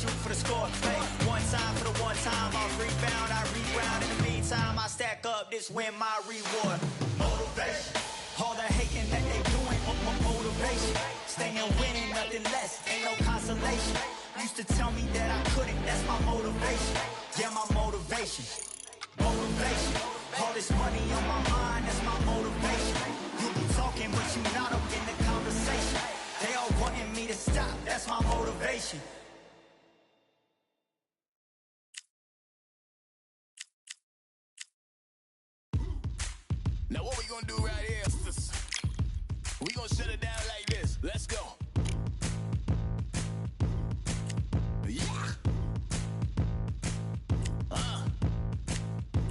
shoot for the score. Hey, one time for the one time, I'll rebound, I reground. In the meantime, I stack up, this win my reward. Motivation, all the hating that they doing, motivation. Staying winning, nothing less, ain't no consolation. Used to tell me that I couldn't, that's my motivation. Yeah, my motivation. Motivation, all this money on my mind, that's my motivation. You be talking, but you not up in the conversation. They all wanting me to stop, that's my motivation. Now what we gonna do right here is we gonna shut it down like this. Let's go. Yeah.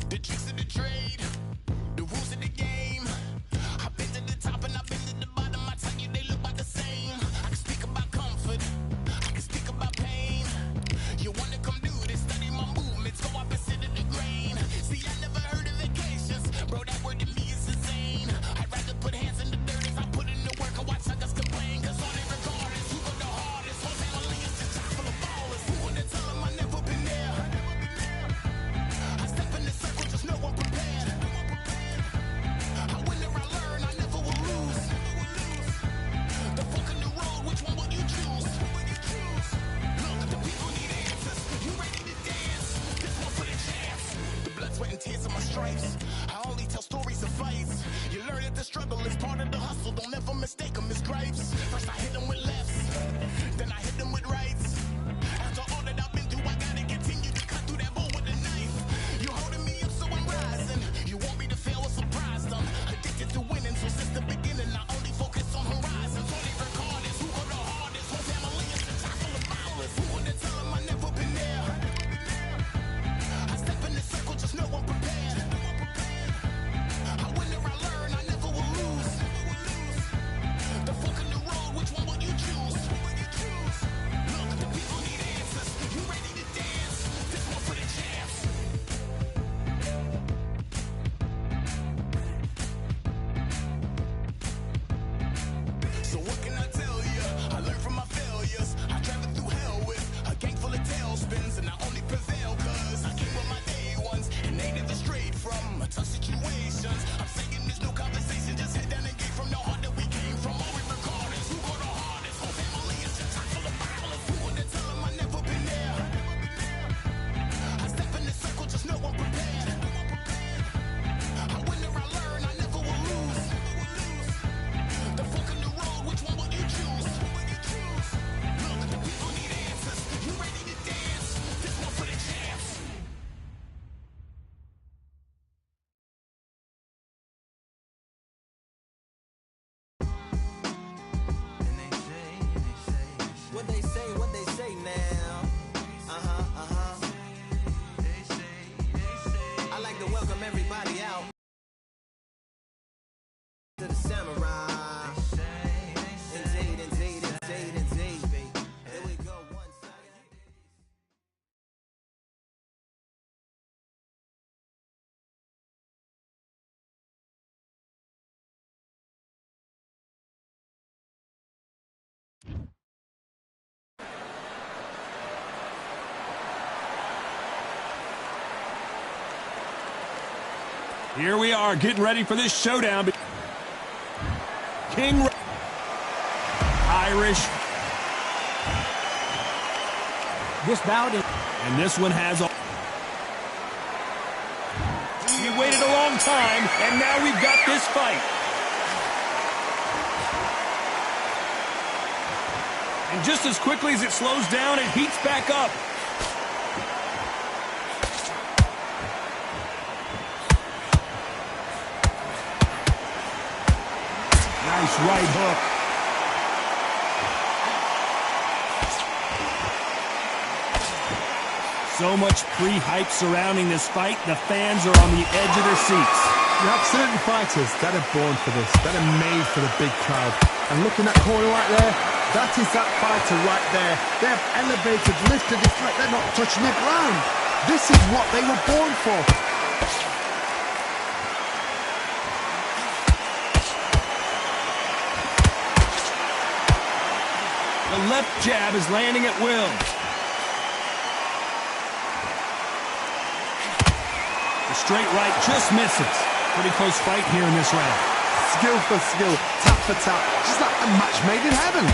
The tricks of the trade, the rules of the game. I've been to the top and I've been to the bottom. I tell you they look about the same. I can speak about comfort, I can speak about pain. You wanna come do this, study my movements, go opposite of the grain. See, I never heard of vacations, bro, that word to me is insane. I'd rather put hands in the dirt as I put in the work and watch others complain. Cause all they regard is who go the hardest. Whole family is just chock full of ballers. Who would tell them I never been there? I step in the circle, just know I'm prepared. I win or I learn, I never will lose. The fork in the road, which one will you choose? Look, the people need answers. You ready to dance? This one for the chance. The blood, sweat, and tears of my stripes. I only tell stories of fights. You learn that the struggle is part of the hustle. Don't ever mistake them as gripes. First I hit them with lefts, then I hit them with rights. After all that I've been through, I gotta continue to cut through that bull with a knife. You holding me up, so I'm rising. You want me to fail or surprise them? Addicted to winning, so since the beginning, I only focus on horizons. All they record is who go the hardest. Whole family is just chock full of ballers. Who would tell them I never been there? I step in the circle, just know I'm prepared. I win or I learn, I never will lose. The fork in the road, which one will you choose? Look, the people need answers. You ready to dance? This one for the champs. So what can I tell you? I learned from my failures. I traveled through hell with a gang full of tailspins, and I only prevail cause I came with my day ones, and they never strayed from tough situations. I'm saying there's no conversation, just head down and get from the heart that we came from. All we record is who go the hardest. Whole family is just chock full of ballers. Who would tell them I never been there? I step in the circle, just know I'm prepared. I win or I learn, I never will lose. The fork in the road, which one will you choose? Look, the people need answers. You ready to dance? This one for the champs. What they say now. I like to welcome everybody out to the samurai. Indeed. Here we go, one side. Here we are, getting ready for this showdown. King Irish. This bout is... And this one has all... We waited a long time, and now we've got this fight. And just as quickly as it slows down, it heats back up. Nice right hook. So much pre-hype surrounding this fight, the fans are on the edge of their seats. You have certain fighters that are born for this, that are made for the big crowd. And looking at Corey right there, that is that fighter right there. They have elevated, lifted, it's like they're not touching the ground. This is what they were born for. The left jab is landing at will. straight right, just misses. Pretty close fight here in this round. Skill for skill, tap for tap, just like a match made in heaven.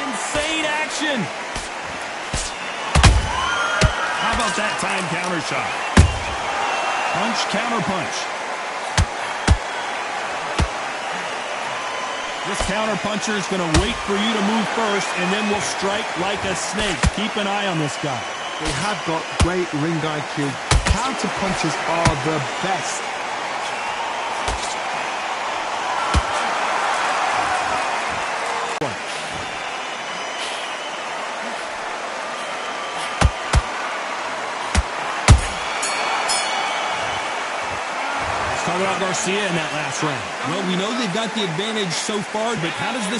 Insane action. How about that time counter shot? Punch, counter punch. This counter puncher is going to wait for you to move first and then will strike like a snake. Keep an eye on this guy. They have got great ring IQ. Counter punches are the best. Talk about Garcia in that last round. Well, we know they've got the advantage so far, but how does this...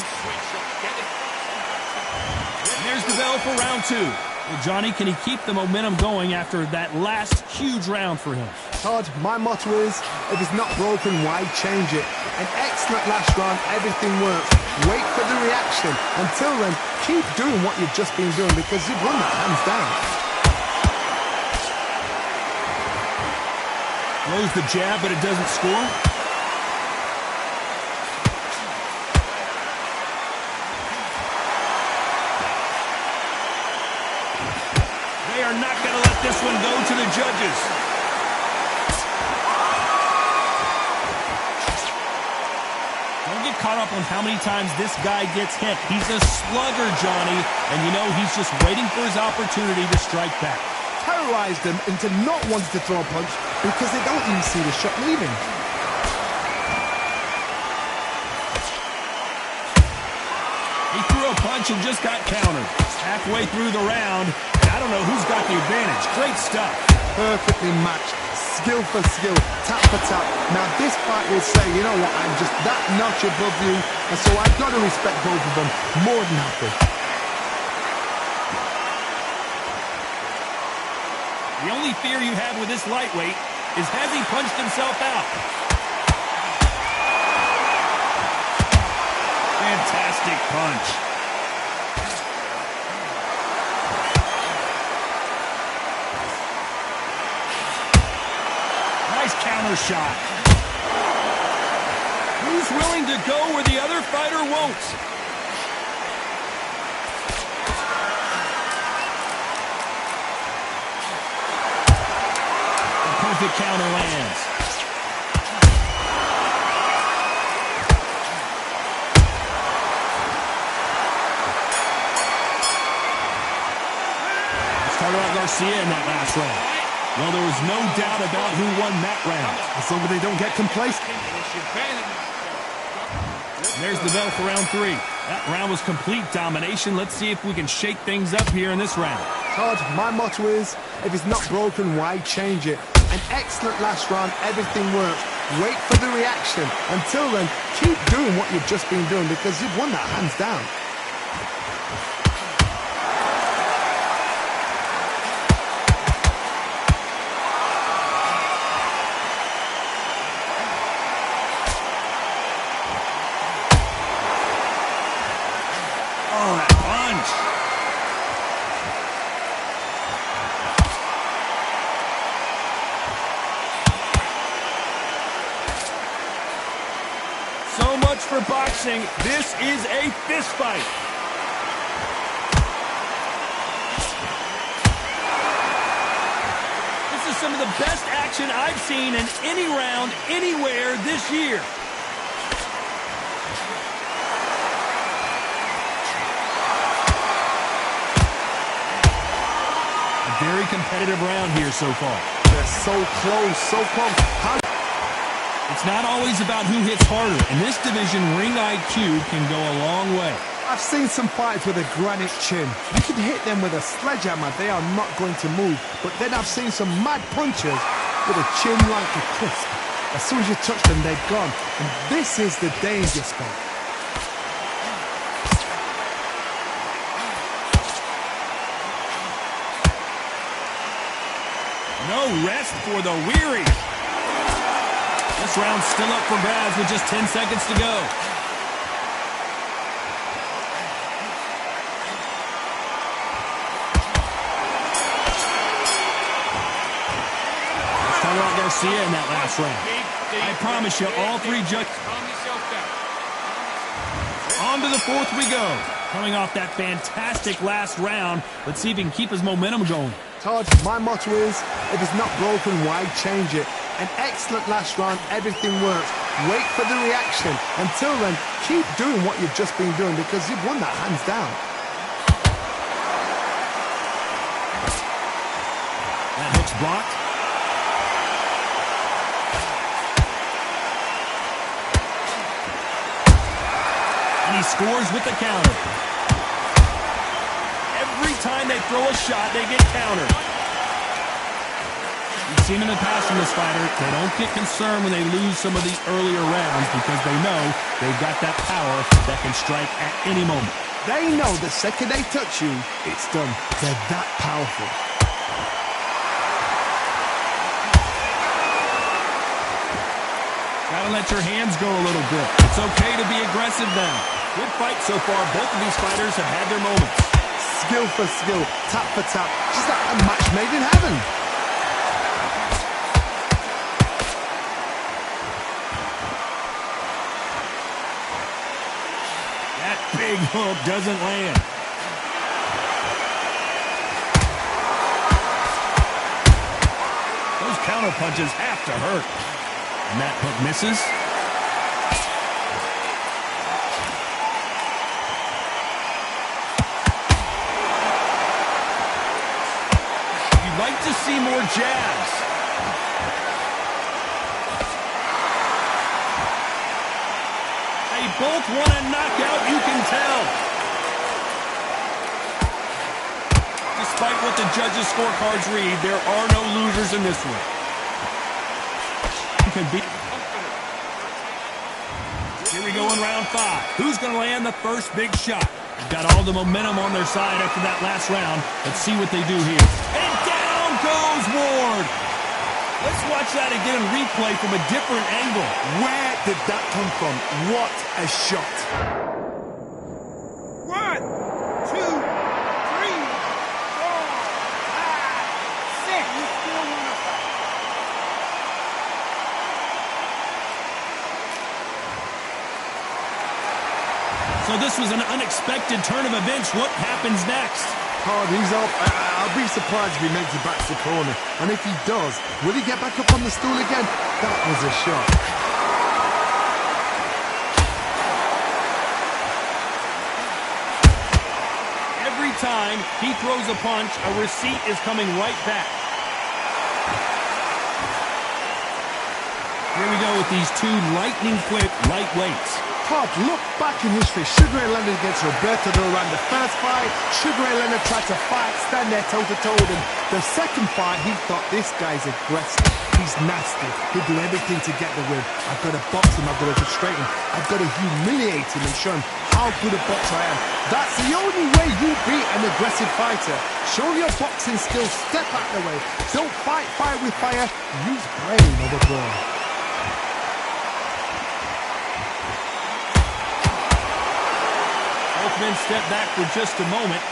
And there's the bell for round two. Well, Johnny, can he keep the momentum going after that last huge round for him? Todd, my motto is, if it's not broken, why change it? An excellent last round, everything works. Wait for the reaction. Until then, keep doing what you've just been doing because you've won that hands down. Throws the jab, but it doesn't score. They are not going to let this one go to the judges. Don't get caught up on how many times this guy gets hit. He's a slugger, Johnny, and you know he's just waiting for his opportunity to strike back. Terrorize them into not wanting to throw a punch because they don't even see the shot leaving. He threw a punch and just got countered. Halfway through the round, and I don't know who's got the advantage. Great stuff. Perfectly matched. Skill for skill, tap for tap. Now this fight will say, you know what, I'm just that notch above you, and so I've got to respect both of them more than happy. The only fear you have with this lightweight is has he punched himself out? Fantastic punch. Nice counter shot. Who's willing to go where the other fighter won't? The counter lands. Let's talk about Garcia in that last round. Well, there was no doubt about who won that round. As long as they don't get complacent. And there's the bell for round three. That round was complete domination. Let's see if we can shake things up here in this round. Todd, my motto is, if it's not broken, why change it? An excellent last round, everything works. Wait for the reaction. Until then, keep doing what you've just been doing because you've won that hands down. Oh, that punch. So much for boxing. This is a fist fight. This is some of the best action I've seen in any round, anywhere this year. A very competitive round here so far. They're so close, so close. It's not always about who hits harder. In this division, ring IQ can go a long way. I've seen some fighters with a granite chin. You can hit them with a sledgehammer, they are not going to move. But then I've seen some mad punchers with a chin like a crisp. As soon as you touch them, they're gone. And this is the danger spot. No rest for the weary. This round's still up for grabs with just 10 seconds to go. Garcia in that last round. I promise you, all three judges. On to the fourth we go. Coming off that fantastic last round, let's see if he can keep his momentum going. Todd, my motto is, if it's not broken, why change it? An excellent last round, everything works. Wait for the reaction. Until then, keep doing what you've just been doing because you've won that hands down. That hook's blocked. And he scores with the counter. Every time they throw a shot, they get countered. We've seen in the past from this fighter, they don't get concerned when they lose some of these earlier rounds because they know they've got that power that can strike at any moment. They know the second they touch you, it's done. They're that powerful. Gotta let your hands go a little bit. It's okay to be aggressive now. Good fight so far. Both of these fighters have had their moments. Skill for skill, tap for tap, just like a match made in heaven. That big hook doesn't land. Those counter punches have to hurt. And that hook misses. You'd like to see more jabs. They both want a knockout, you can tell. Despite what the judges' scorecards read, there are no losers in this one. Can be. Here we go in round 5. Who's going to land the first big shot? They've got all the momentum on their side after that last round. Let's see what they do here. And down goes Ward. Let's watch that again in replay from a different angle. Where did that come from? What a shot. 1, 2, 3, 4, 5, 6. You still want to fight? So this was an unexpected turn of events. What happens next? Hard, he's up. I'll be surprised if he makes it back to the corner. And if he does, will he get back up on the stool again? That was a shot. Every time he throws a punch, a receipt is coming right back. Here we go with these two lightning-quick lightweights. Todd, look back in history. Sugar Ray Leonard against Roberto Duran. The first fight, Sugar Ray Leonard tried to fight, stand there toe-to-toe with him. The second fight, he thought, this guy's aggressive. He's nasty. He'll do everything to get the win. I've got to box him. I've got to frustrate him. I've got to humiliate him and show him how good a boxer I am. That's the only way you beat an aggressive fighter. Show your boxing skills. Step out of the way. Don't fight fire with fire. Use brain over brawn. Both men step back for just a moment.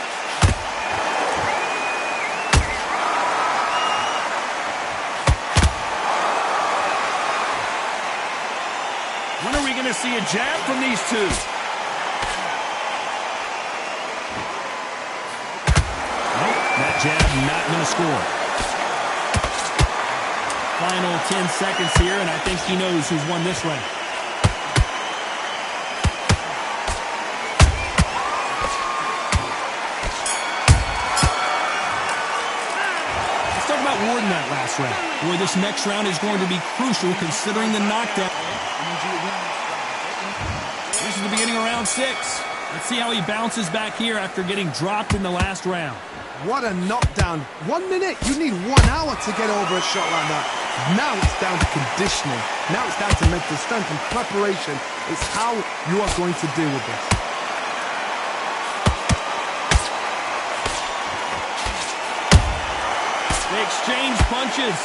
When are we going to see a jab from these two? Nope, that jab not going to score. Final 10 seconds here, and I think he knows who's won this round. Ward in that last round. Boy, this next round is going to be crucial considering the knockdown. This is the beginning of round 6. Let's see how he bounces back here after getting dropped in the last round. What a knockdown. 1 minute, you need 1 hour to get over a shot like that. Now it's down to conditioning. Now it's down to mental strength and preparation. It's how you are going to deal with this. They exchange punches.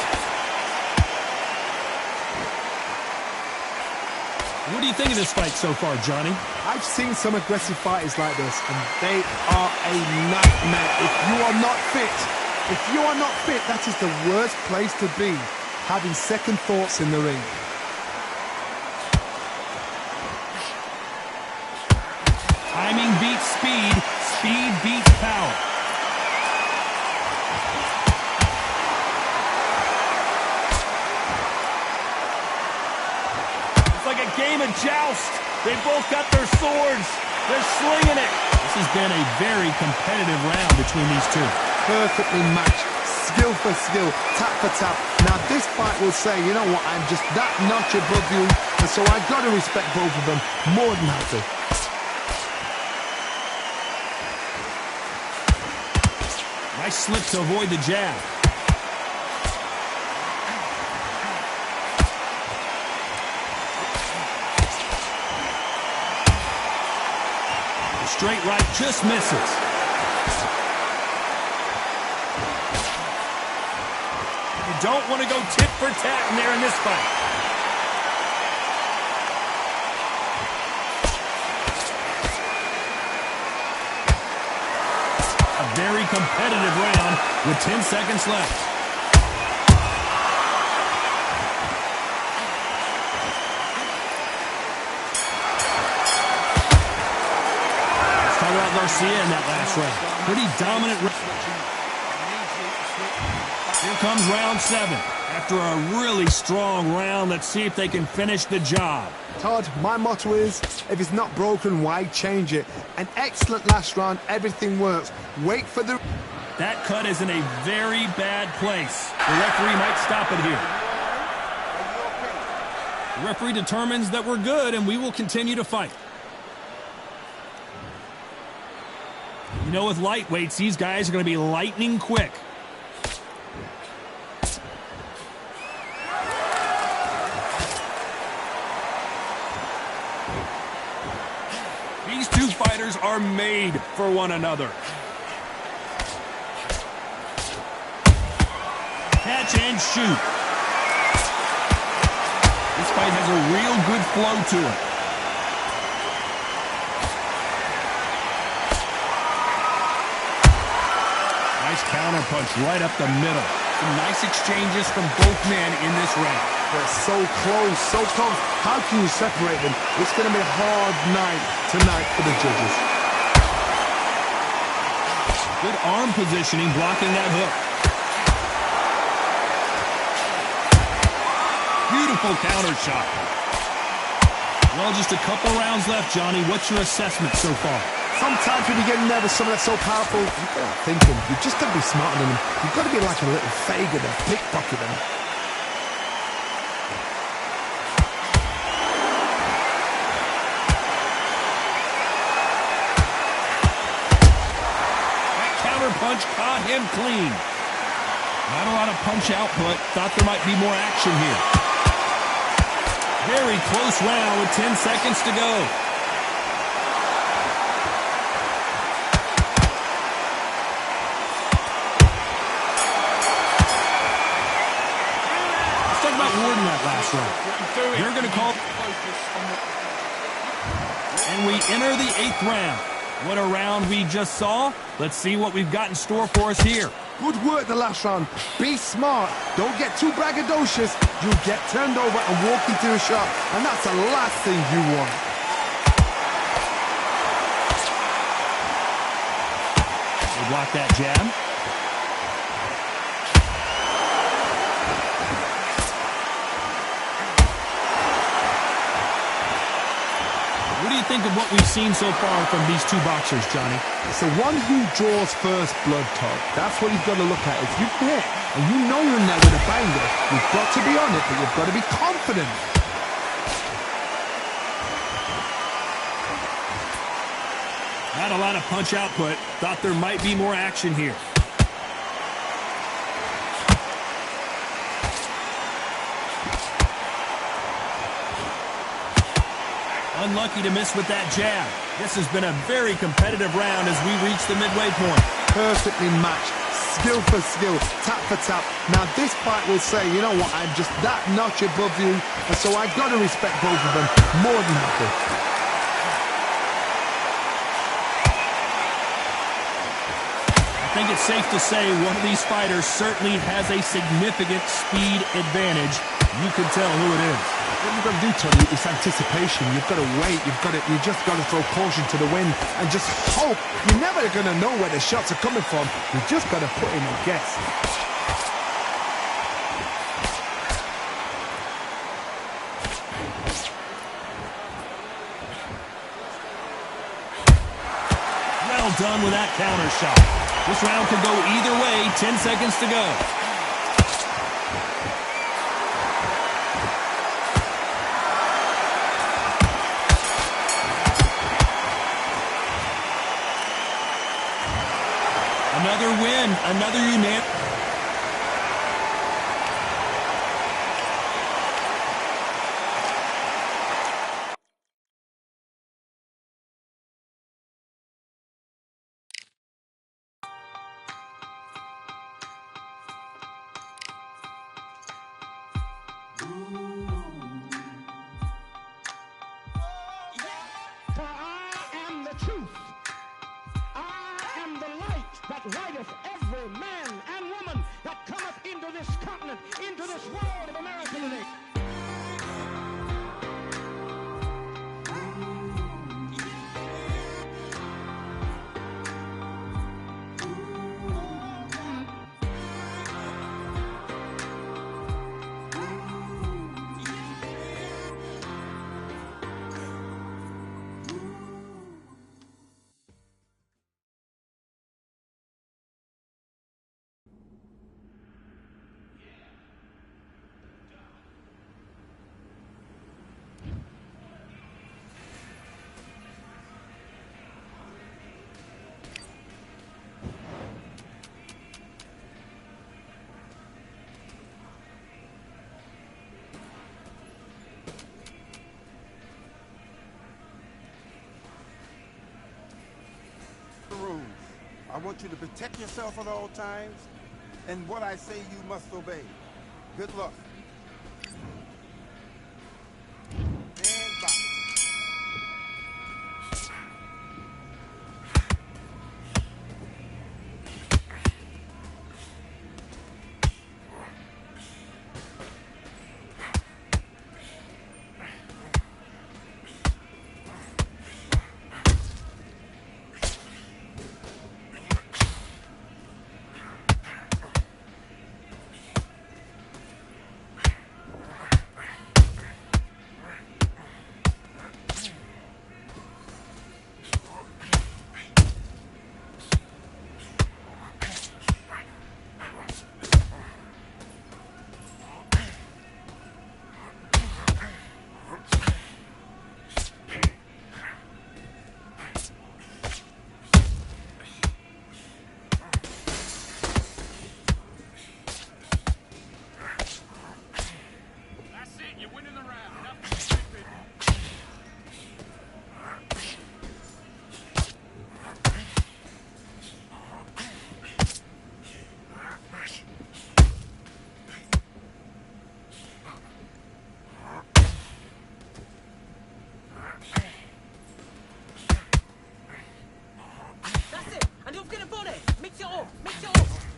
What do you think of this fight so far, Johnny? I've seen some aggressive fighters like this, and they are a nightmare. If you are not fit, that is the worst place to be. having second thoughts in the ring. Timing beats speed. Speed beats power. It's like a game of joust. They both got their swords. They're slinging it. This has been a very competitive round between these two. Perfectly matched. Skill for skill, tap for tap. Now this fight will say, you know what, I'm just that notch above you, and so I've got to respect both of them more than happy. Nice slip to avoid the jab. The straight right just misses. You don't want to go tit for tat in there in this fight. A very competitive round with 10 seconds left. Let's talk about Garcia in that last round. Pretty dominant. Here comes round 7. After a really strong round, let's see if they can finish the job. Todd, my motto is, if it's not broken, why change it? An excellent last round, everything works. Wait for the... That cut is in a very bad place. The referee might stop it here. The referee determines that we're good, and we will continue to fight. You know, with lightweights, these guys are going to be lightning quick. These two fighters are made for one another. Catch and shoot. This fight has a real good flow to it. Nice counter punch right up the middle. Some nice exchanges from both men in this round. They're so close, so close. How can you separate them? It's going to be a hard night tonight for the judges. Good arm positioning, blocking that hook. Beautiful counter shot. Well, just a couple rounds left, Johnny. What's your assessment so far? Sometimes when you get nervous, someone that's so powerful, you've got to think him. You've just got to be smarter than him. You've got to be like a little faggot and pickpocket him. That counter punch caught him clean. Not a lot of punch output. Thought there might be more action here. Very close round with 10 seconds to go. Let's talk about Ward in that last round. You're going to call... And we enter the 8th round. What a round we just saw. Let's see what we've got in store for us here. Good work the last round. Be smart. Don't get too braggadocious. You'll get turned over and walk into a shot. And that's the last thing you want. They block that jab. What do you think of what we've seen so far from these two boxers, Johnny? It's the one who draws first blood, Todd. That's what you've got to look at. If you hit and you know you're in there with a banger, you've got to be on it, but you've got to be confident. Not a lot of punch output. Thought there might be more action here. Unlucky to miss with that jab. This has been a very competitive round as we reach the midway point. Perfectly matched. Skill for skill, tap for tap. Now this fight will say, you know what, I'm just that notch above you, and so I've got to respect both of them more than happy. think it's safe to say one of these fighters certainly has a significant speed advantage. You can tell who it is. What you've got to do, Tony, is anticipation. You've got to wait. You just got to throw caution to the wind and just hope. You're never going to know where the shots are coming from. You just got to put in a guess. Well done with that counter shot. This round could go either way. 10 seconds to go. Another win, another unanimous. For I am the truth. I am the light that lighteth every man and woman that cometh into this continent, into this world of America today. Rules. I want you to protect yourself at all times, and what I say you must obey. Good luck. And box.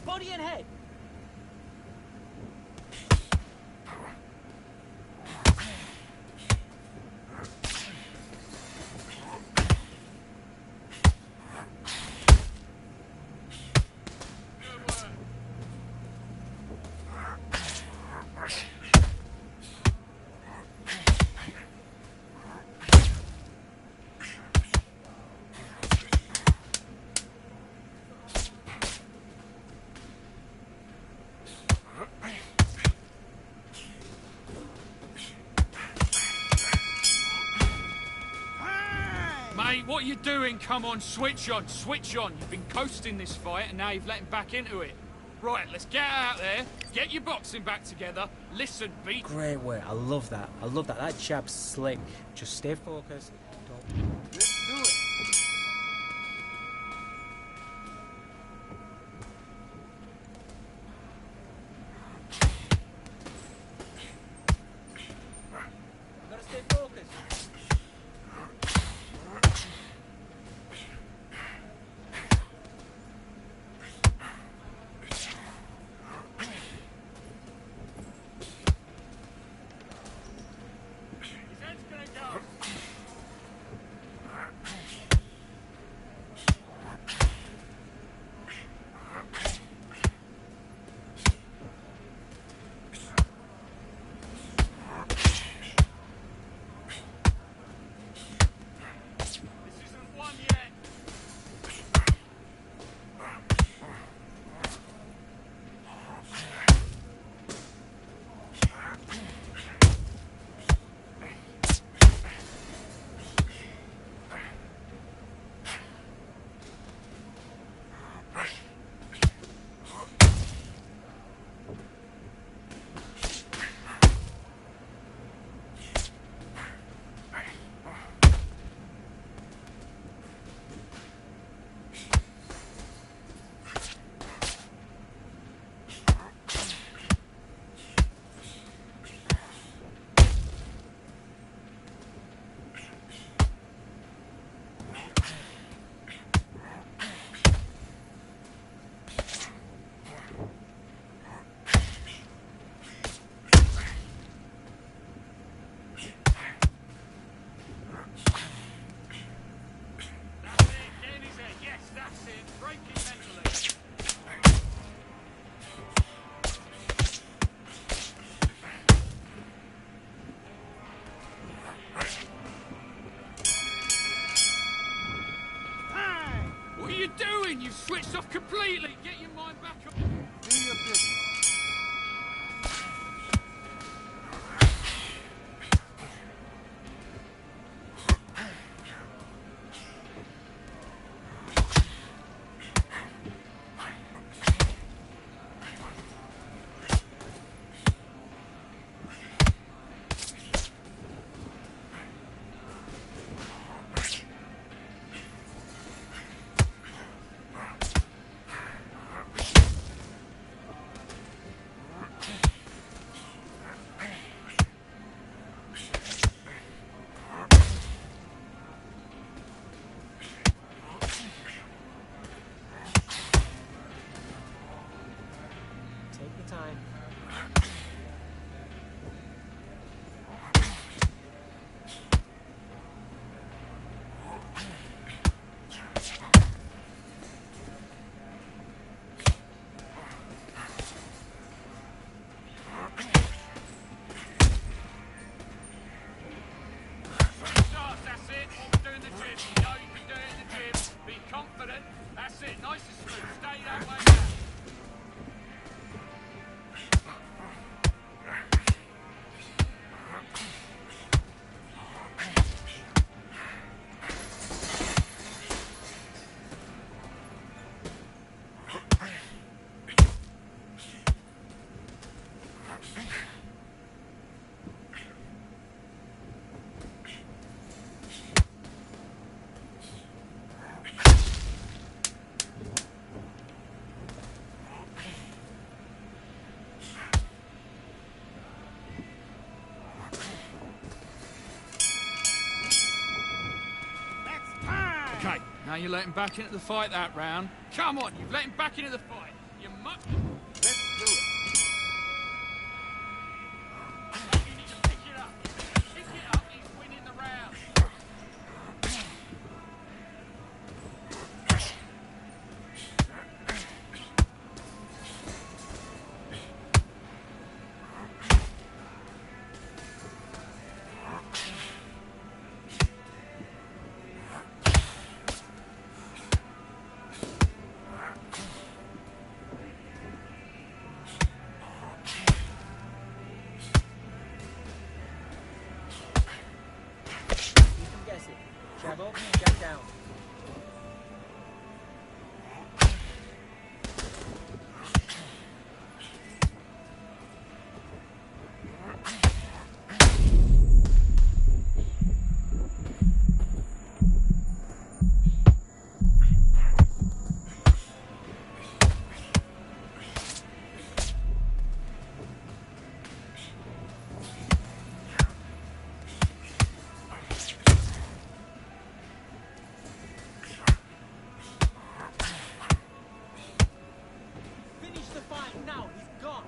Body and head. Mate, what are you doing? Come on, switch on, switch on. You've been coasting this fight and now you've let him back into it. Right, let's get out there, get your boxing back together. Listen, beat... Great work, I love that. I love that. That jab's slick. Just stay focused. Don't... Let's do it. Gotta stay focused. Take your time. That's it. What we do in the gym. You know you can do it in the gym. Be confident. That's it. Nice and smooth. Stay that way now. Okay, now you let him back into the fight that round. Come on, you've let him back into the fight. You must... Let's do it. You need to pick it up. Pick it up, he's winning the round. You can guess it. Jab up, jab down. Finish the fight now. He's gone.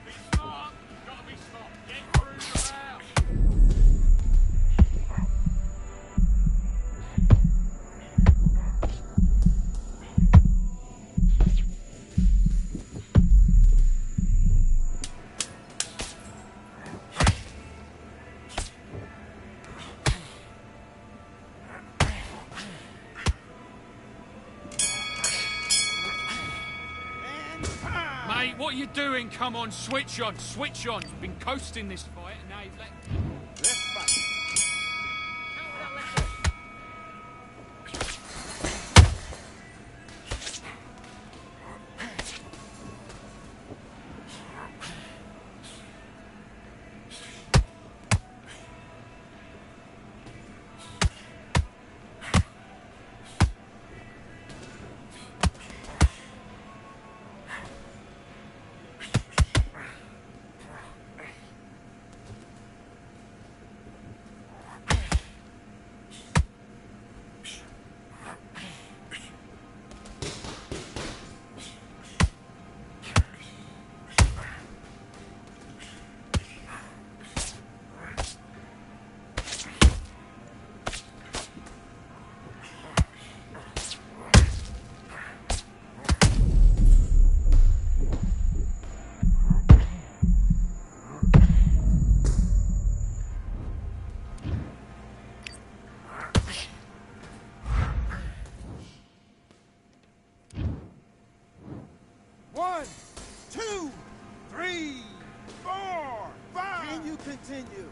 Be smart. Gotta be smart. Get through the round. And time. Mate, what are you doing? Come on, switch on, switch on. You've been coasting this fight, and now you've let... Let's fight. Count without left hook. One, two, three, four, five. Can you continue?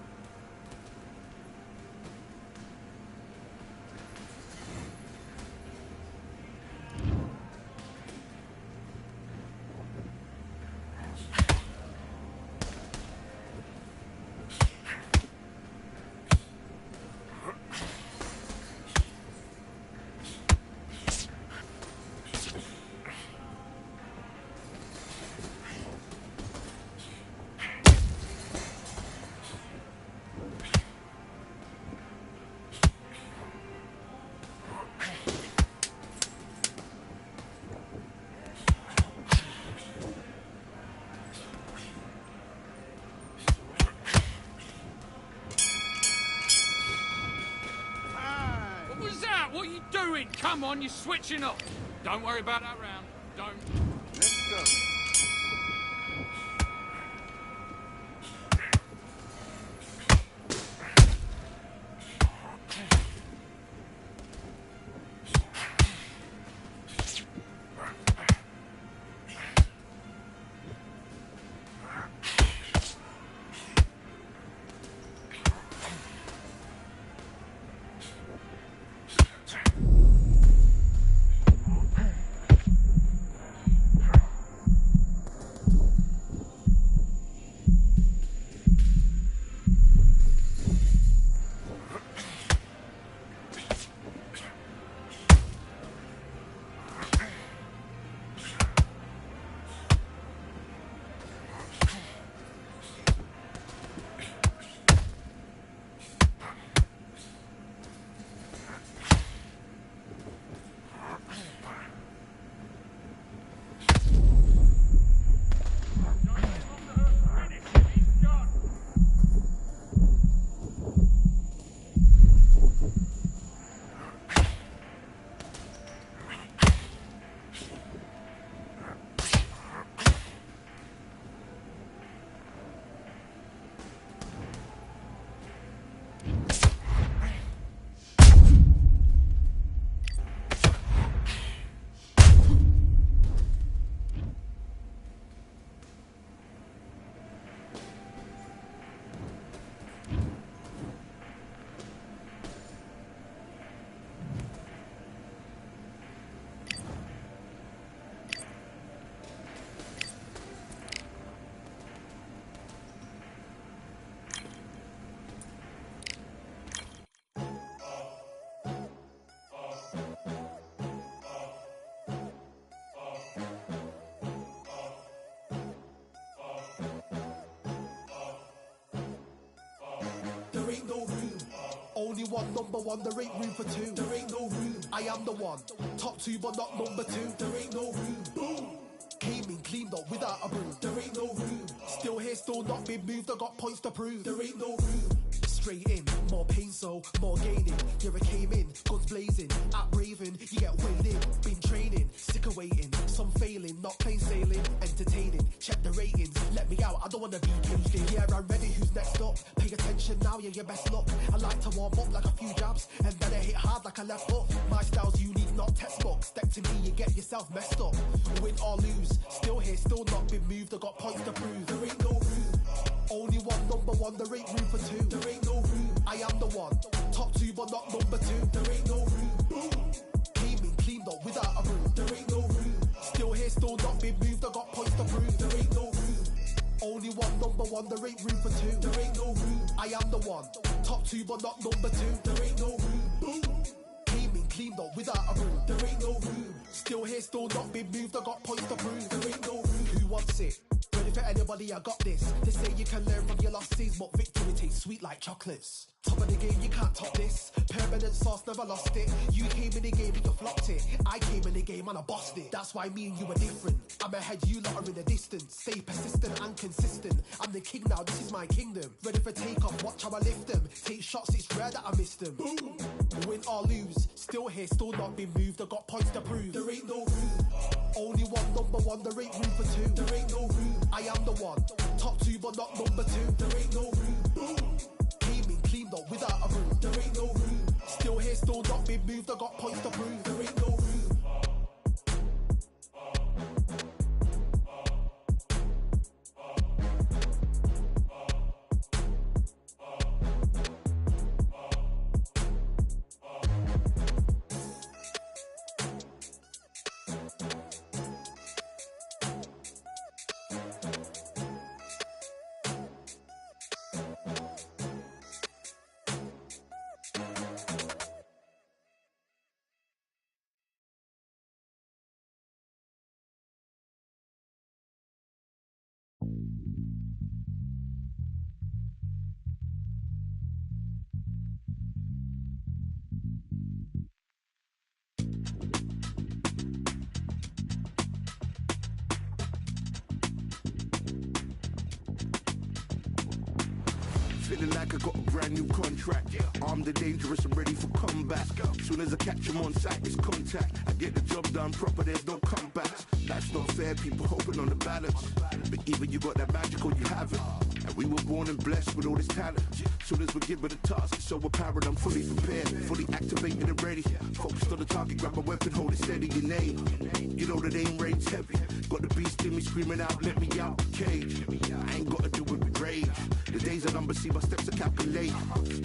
Come on, you're switching off. Don't worry about that round. Don't. Let's go. There ain't no room. Only one number one, there ain't room for two. There ain't no room. I am the one. Top two, but not number two. There ain't no room. Boom. Came in, cleaned up without a broom. There ain't no room. Still here, still not been moved. I got points to prove. There ain't no room. Straight in, more pain, so more gaining. Yeah, I came in, guns blazing, at braving. You get weighed in, been training, sick of waiting. Some failing, not plain sailing, entertaining. Check the ratings, let me out. I don't wanna be caged in. Yeah, I'm ready. Who's next up? Pay attention now, yeah, your best luck. I like to warm up like a few jabs, and then I hit hard like a left hook. My style's unique, not textbook. Step to me, you get yourself messed up. Win or lose, still here, still not been moved. I got points to prove. There ain't no room. Only one number one, there ain't room for two. There ain't no room. I am the one. Top two, but not number two. There ain't no room. Boom. Came in, cleaned up without a broom. There ain't no room. Still here, still not been moved. I got points to prove. There ain't no room. Only one number one, there ain't room for two. There ain't no room. I am the one. Top two, but not number two. There ain't no room. Boom. Came in, cleaned up without a broom. There ain't no room. Still here, still not been moved. I got points to prove. There ain't no room. Who wants it? Ready for anybody, I got this. They say you can learn from your losses, but victory tastes sweet like chocolates. Top of the game, you can't top this. Permanent sauce, never lost it. You came in the game and you flopped it. I came in the game and I bossed it. That's why me and you are different. I'm ahead, you lot are in the distance. Stay persistent and consistent. I'm the king now, this is my kingdom. Ready for takeoff, watch how I lift them. Take shots, it's rare that I miss them. Boom. Win or lose, still here, still not been moved. I got points to prove. There ain't no room. Only one number one, there ain't room for two. There ain't no room. I am the one. Top two, but not number two. There ain't no room. Boom. Came in, cleaned up without a broom. There ain't no room. Still here, still not been moved. I got points to prove. There ain't no room. Feeling like I got a brand new contract. Armed and dangerous and ready for combat. Soon as I catch him on sight, it's contact. I get the job done proper, there's no comebacks. Life's not fair, people hoping on the balance. But either you got that magic or you haven't. And we were born and blessed with all this talent. Soon as we're given a task, it's so apparent I'm fully prepared, fully activated and ready. Focused on the target, grab my weapon, hold it steady, your name. You know that aim range heavy. Got the beast in me screaming out, let me out the cage. I ain't got to do it with rage. The days are numbered, see my steps are calculate.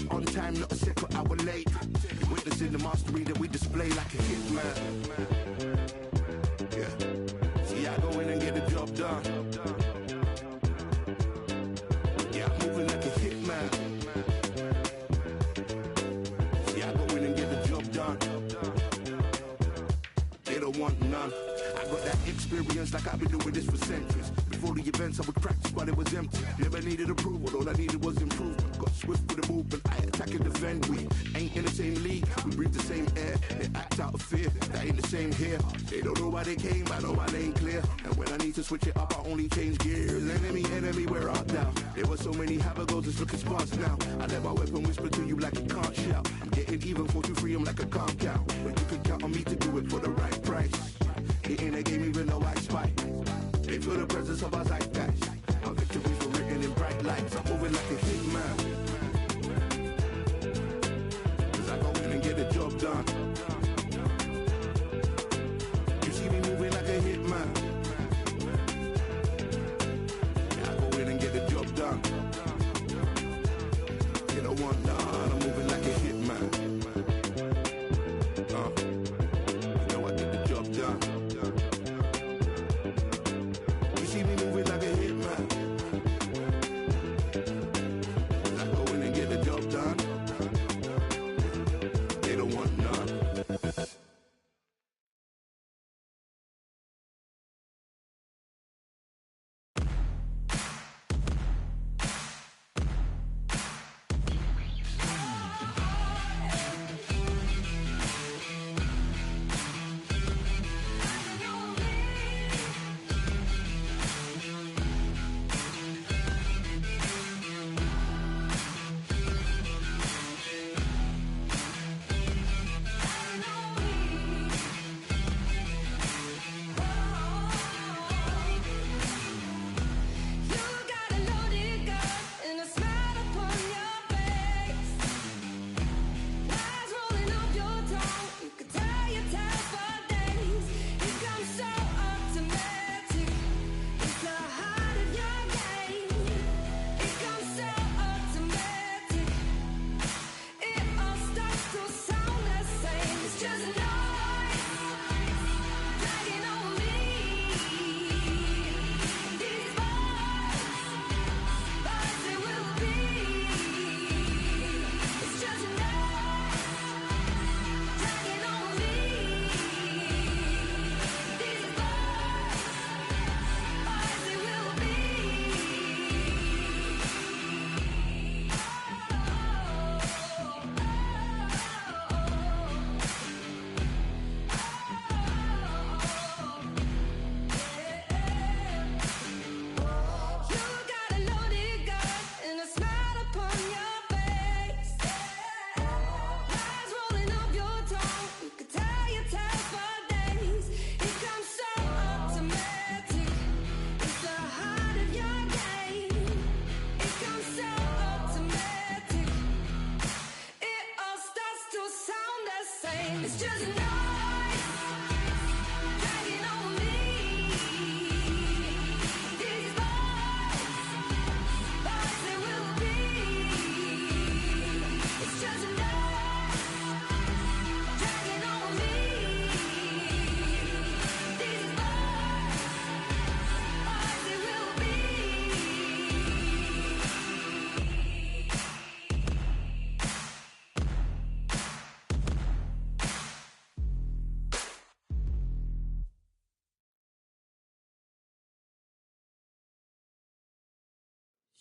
On time, not a second hour late. You're witnessing the mastery that we display like a hitman. Yeah. See, I go in and get the job done. Yeah, I'm moving like a hitman. See, I go in and get the job done. They don't want none. I got that experience like I've been doing this for centuries. Before the events I would practice but it was empty. Never needed approval, all I needed was improvement. Got swift with the movement, I attack and defend. We ain't in the same league, we breathe the same air. They act out of fear, that ain't the same here. They don't know why they came, I know my lane clear. And when I need to switch it up, I only change gears. Enemy, where art thou? There were so many habagos, it's looking sparse now. I let my weapon whisper to you like it can't shout. I'm getting even for you free, I'm like a calm count. But you can count on me to do it for the right price. It ain't a game even though I spite. They feel the presence of our zeitgeist. Our victories were written in bright lights. I'm moving like a hitman. Cause I go in and get the job done. You see me moving like a hitman. Yeah, I go in and get the job done. You don't want none, I'm moving like a hitman. You know I get the job done. You see me moving like a hitman. I go in and get the job done. They don't want none.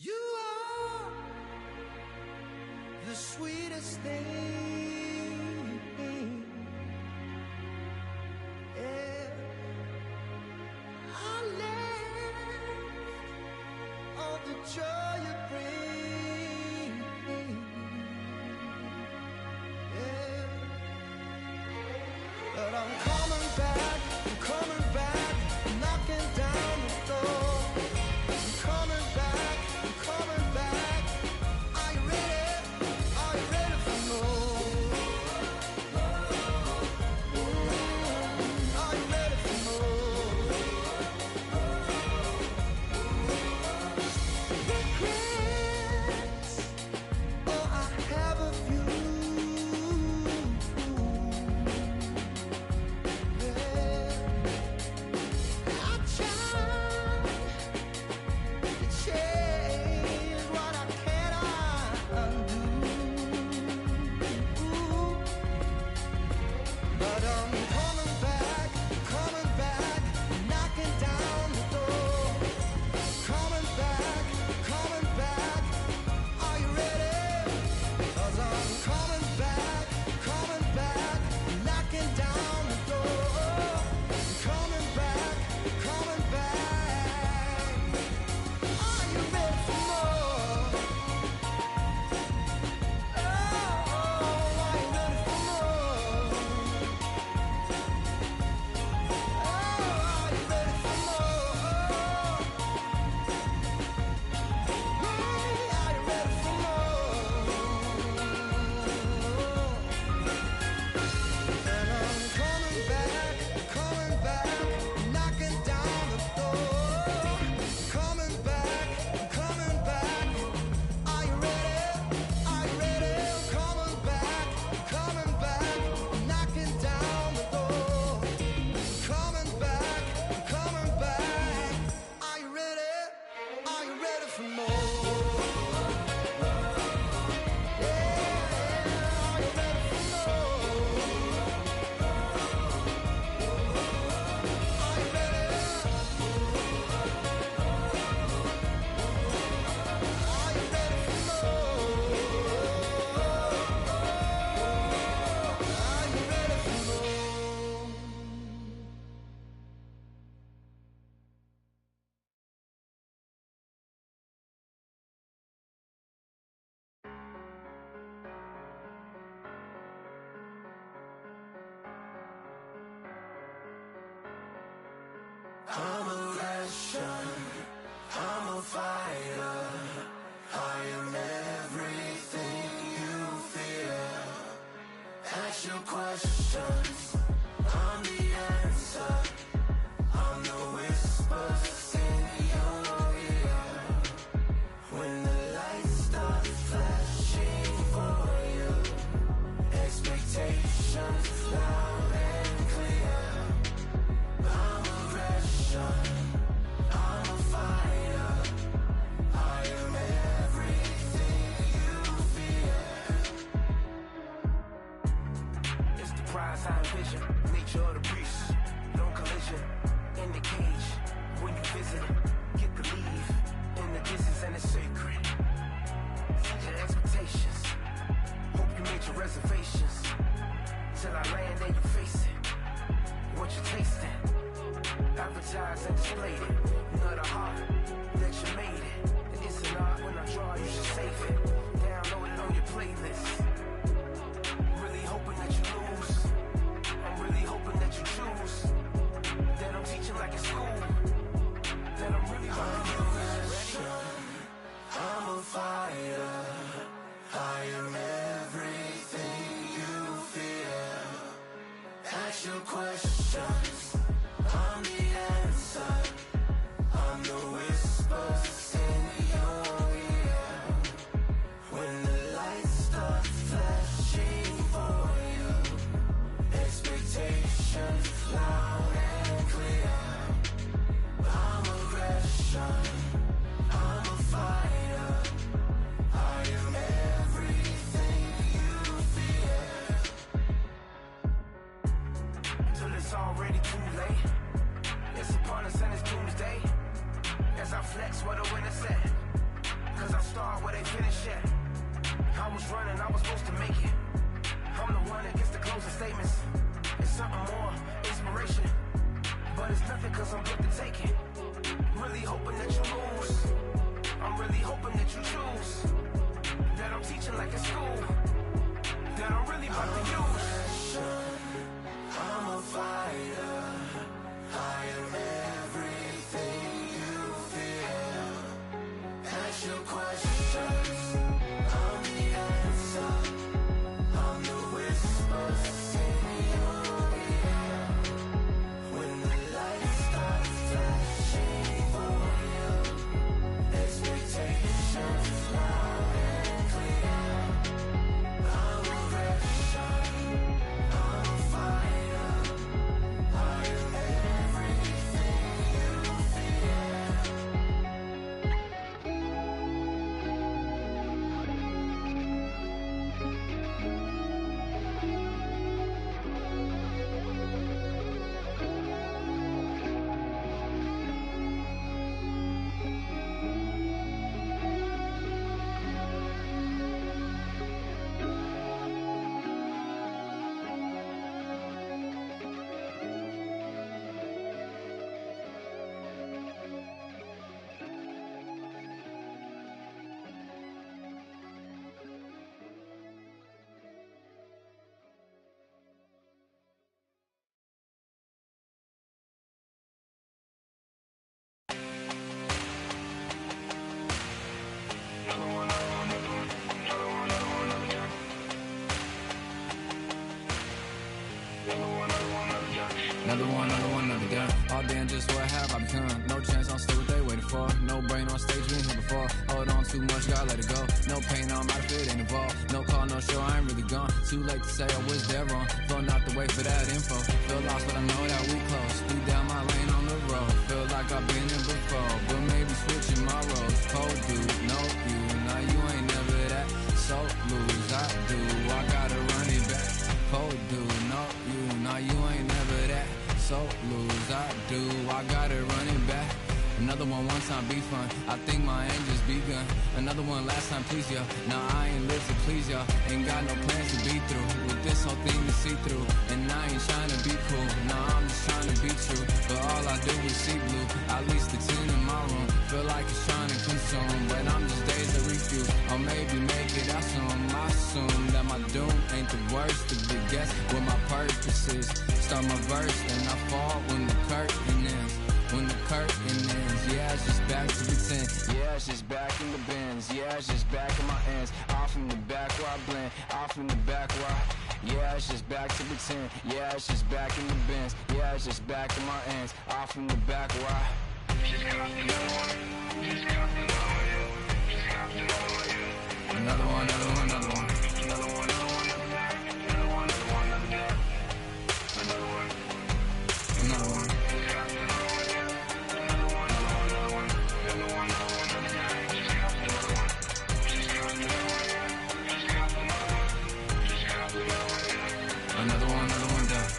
You are the sweetest thing. Yeah. I live all the joy you bring. advertised and displayed it. Not a heart that you made it. And it's an art when I draw, you should save it. Download it on your playlist. Really hoping that you lose. I'm really hoping that you choose. That I'm teaching like in school. That I'm really about to use. I'm a fighter. I am everything you fear. Ask your questions. I'm the answer. I'm the whispers in your ear. When the lights start flashing for you, expectations loud and clear. I'm aggression. I'm a fighter. I am everything you fear. Till it's already too late. It's upon us and it's doomsday. As I flex where the winners at. Cause I start where they finish at. I was running, I was supposed to make it. I'm the one that gets the closing statements. It's something more, inspiration. But it's nothing cause I'm quick to take it. Really hoping that you lose. I'm really hoping that you choose. That I'm teaching like in school. That I'm really about to use. I'm a fighter. I am everything you fear. Ask your questions. I'm the answer. I'm the whispers in your ear. When the lights start flashing for you, expectations loud and clear. I'm aggression. I'm a fighter. I am everything you Another one, another gun. All damn, just what have I become? No chance, I'll stay what they waiting for. No brain on stage, been here before. Hold on too much, gotta let it go. No pain, I'm out of it, ain't involved. No call, no show, I ain't really gone. Too late to say I was there wrong. Flown out the way for that info. Feel lost, but I know that we close. Speed down my lane on the road. Feel like I've been in before, but maybe switching my roles. Cold dude, no you, now you ain't never that. So lose, I do, I gotta run it back. Cold dude, no you, now you ain't never that. So lose, I do, I gotta run it back. Another one time be fun, I think my aim just begun. Another one last time please ya. Now I ain't live to please y'all. Ain't got no plans to be through. With this whole thing to see through. And I ain't trying to be cool. Nah, I'm just trying to be true. But all I do is see blue. At least the 10 in my room. Feel like it's trying to consume. But I'm just days to refuse. Or maybe make it out soon. I assume that my doom ain't the worst. To be guess what my purpose is. Start my verse, then I fall when the curtain ends. When the curtain ends, yeah, it's just back to pretend. Yeah, it's just back in the bins. Yeah, it's just back in my ends. Off in the back where I blend. Off in the back where I... Yeah, it's just back to pretend. Yeah, it's just back in the bins. Yeah, it's just back in my ends. Off in the back where I... Another one, another one, another one. Another one, another one, another one. Another one, another one. Another one. Another one. Another one down.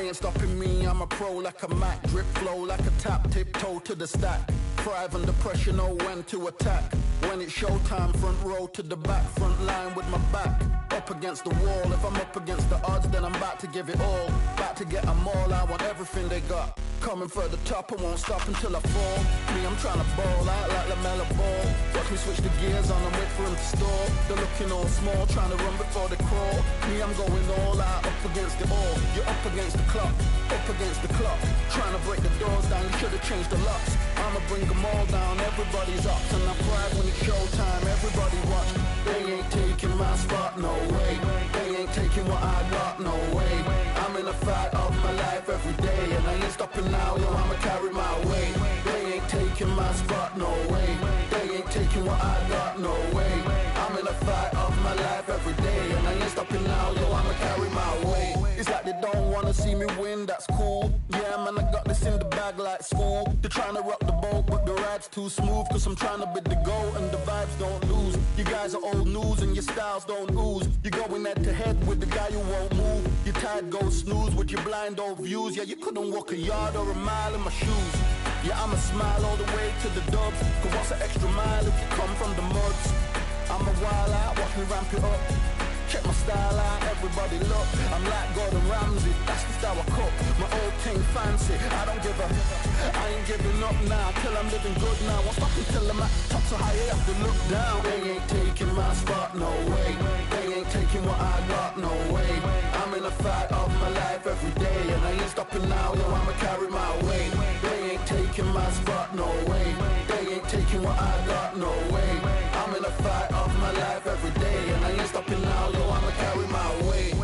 They ain't stopping me, I'm a pro like a Mac. Drip flow like a tap, tiptoe to the stack. Thrive under pressure, know when to attack. When it's showtime, front row to the back. Front line with my back up against the wall. If I'm up against the odds, then I'm about to give it all. About to get them all, I want everything they got. Coming for the top, I won't stop until I fall. Me, I'm trying to ball out like LaMelo Ball. Watch me switch the gears on and wait for him to stall. They're looking all small, trying to run before they crawl. Me, I'm going all out, up against it all. You're up against the clock, up against the clock. Trying to break the doors down, you should've changed the locks. I'ma bring them all down, everybody's up. And I pride when it's showtime, everybody watch. They ain't taking my spot, no way. They ain't taking what I got, no way. I'm in a fight of my life every day, and I ain't stopping now, yo, I'ma carry my weight. They ain't taking my spot, no way. They ain't taking what I got, no way. I'm in a fight of my life every day, and I ain't stopping now, yo, I'ma carry my weight. It's like they don't wanna see me win, that's cool. Yeah, man, I got this in the bag like school. They're trying to rock the boat, but the ride's too smooth. Cause I'm trying to bid the goal, and the vibes don't lose. You guys are old news, and your styles don't ooze. You're going head to head with the guy who won't move. Your tide goes snooze with your blind old views. Yeah, you couldn't walk a yard or a mile in my shoes. Yeah, I'ma smile all the way to the dubs. Cause what's an extra mile if you come from the muds? I'm a wild out, watch me ramp it up. Check my style out, everybody look. I'm like Gordon Ramsay, that's the style I cook. My old thing fancy, I don't give a. I ain't giving up now, till I'm living good now. Won't stop until I'm at the top, so high I have to look down. They ain't taking my spot, no way. They ain't taking what I got, no way. I'm in a fight of my life every day, and I ain't stopping now, yo, I'ma carry my weight. They ain't taking my spot, no way. They ain't taking what I got, no way. I'm in a fight of my life every day, and I ain't stopping now, yo, I'ma carry my weight.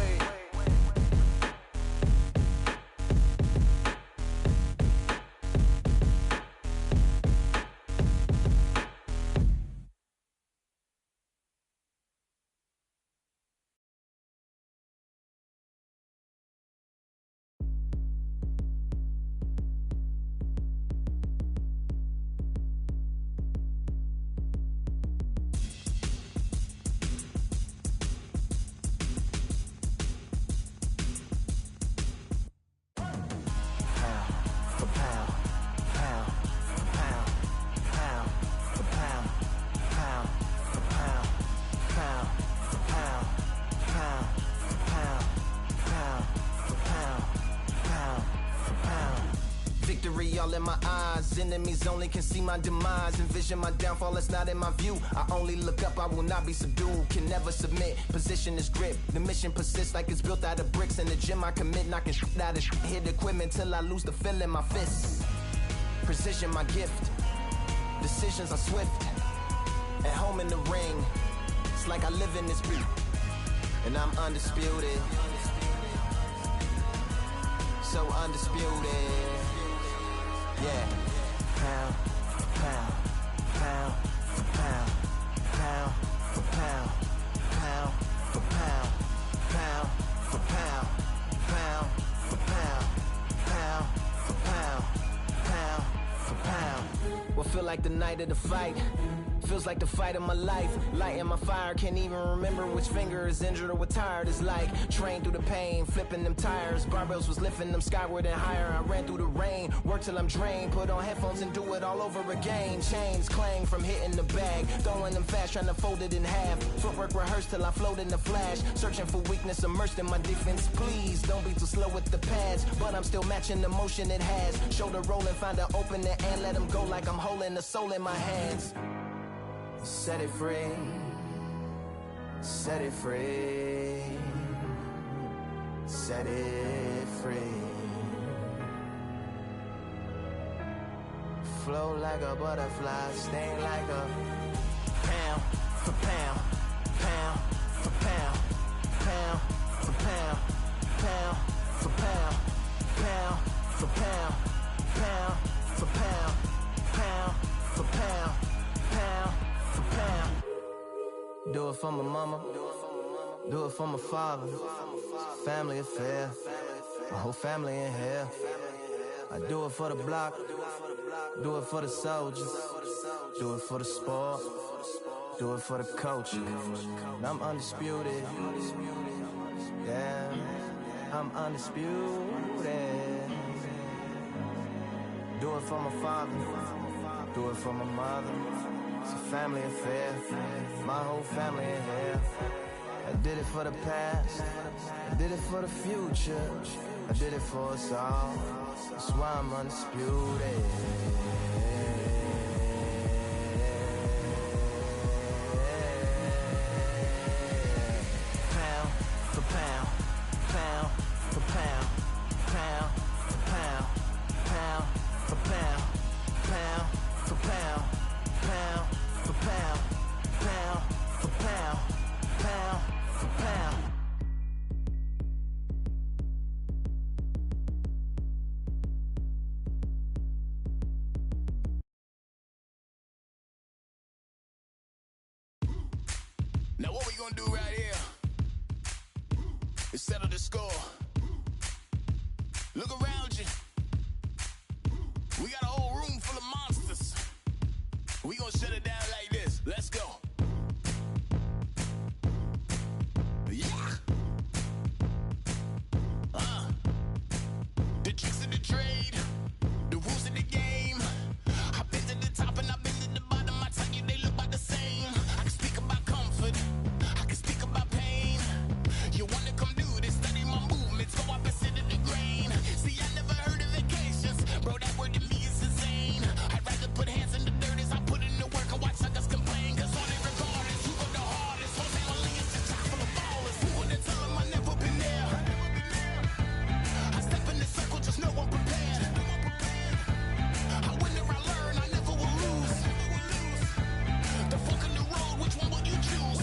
All in my eyes, enemies only can see my demise. Envision my downfall, it's not in my view. I only look up, I will not be subdued. Can never submit, position is grip. The mission persists like it's built out of bricks. In the gym I commit, knocking shit out of shit. Hit equipment till I lose the feel in my fists. Precision my gift, decisions are swift. At home in the ring, it's like I live in this beat. And I'm undisputed, so undisputed. Yeah. Pound for pound, pound for pound, pound for pound, pound for pound, pound for pound, pound for pound, pound for pound, pound for pound. What feel like the night of the fight? Feels like the fight of my life. Lighting my fire, can't even remember which finger is injured or what tired is like. Trained through the pain, flipping them tires. Barbells was lifting them skyward and higher. I ran through the rain, worked till I'm drained. Put on headphones and do it all over again. Chains clang from hitting the bag. Throwing them fast, trying to fold it in half. Footwork rehearsed till I float in the flash. Searching for weakness, immersed in my defense. Please, don't be too slow with the pads. But I'm still matching the motion it has. Shoulder rolling, find an opening and let them go like I'm holding the soul in my hands. Set it free, set it free, set it free. Flow like a butterfly, sting like a pound for pound, pound for pound, pound for pound, pound for pound, pound for pound, pound for pound, pound for pound, pound. Do it for my mama, do it for my father. Family affair, my whole family in here. I do it for the block, do it for the soldiers, do it for the sport, do it for the culture. I'm undisputed, yeah, I'm undisputed. Do it for my father, do it for my mother. It's a family affair, my whole family in here. I did it for the past, I did it for the future, I did it for us all. That's why I'm undisputed. Pound for pound, pound for pound, pound for pound, pound for pound, pound for pound, pound for pound, pound for pound, pound for pound. Now what we gonna do right here is settle the score. Look around you. We got a whole room full of monsters. We gonna shut it down like this. Let's go. Yeah. The tricks of the trade, the rules of the game. I've been to the top and I've been to the bottom. I tell you they look about the same. I can speak about comfort, I can speak about pain. You wanna come do this, study my movements, go opposite of the grain. See, I never heard of vacations, bro, that word to me is insane. I'd rather put hands in the dirt as I put in the work and watch suckers complain. Cause all they regard is who go the hardest. Whole family is just chock full of ballers. Who would've tell them I never been there? I step in the circle, just know I'm prepared. I win or I learn, I never will lose. The fork in the road, which one will you choose?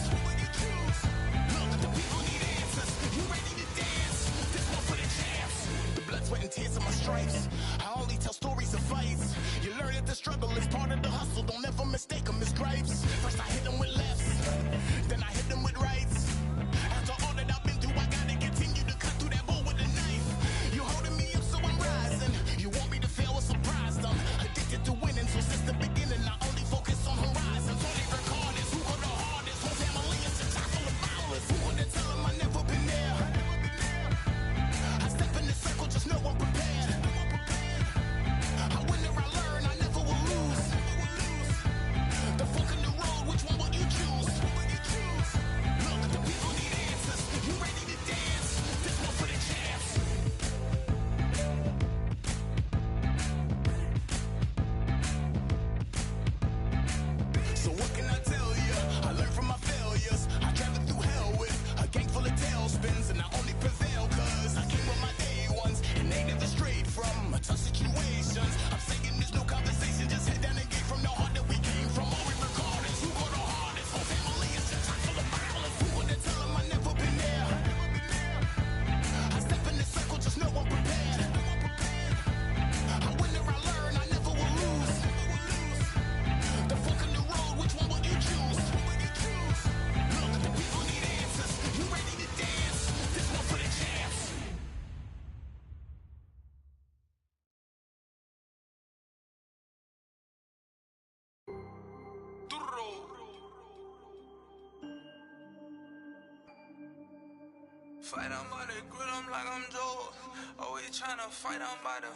Look, the people need answers. You ready to dance? This one for the champs. The blood, sweat, and tears of my stripes. I only tell stories of fights. You learn that the struggle is part of the hustle. Don't ever mistake them as gripes. First I hit them with lefts, then I hit them with rights. After all that I've been through, I gotta continue to cut through that bull with a knife. You holding me up, so I'm rising. You want me to fail or surprise them? Addicted to winning, so since the beginning, I only focus on horizons. All they record is who go the hardest. Whole family is just chock full of ballers. Who would've tell them I never been there? I step in the circle, just know I'm prepared. I win or I learn, I never will lose. The fork in the road, which one will you choose? Look, the people need answers. You ready to dance? This one for the champs. So what can I tell you? I learned from my failures. I traveled through hell with a gang full of tailspins, and I only prevail cause I came with my day ones, and they never strayed from tough situations. I'm saying there's no conversation, just head down and get from the heart that we came from. All we record is who go the hardest. Whole family is just chock full of ballers. Who would've tell them I never been there? I step in the circle, just know I'm prepared. I win or I learn, I never will lose. The fork in the road, which one will you choose? Look, the people need answers. You ready to dance? This one for the champs. Fight, I'm by the grill, I'm like I'm Joe. Always tryna fight, I'm by the.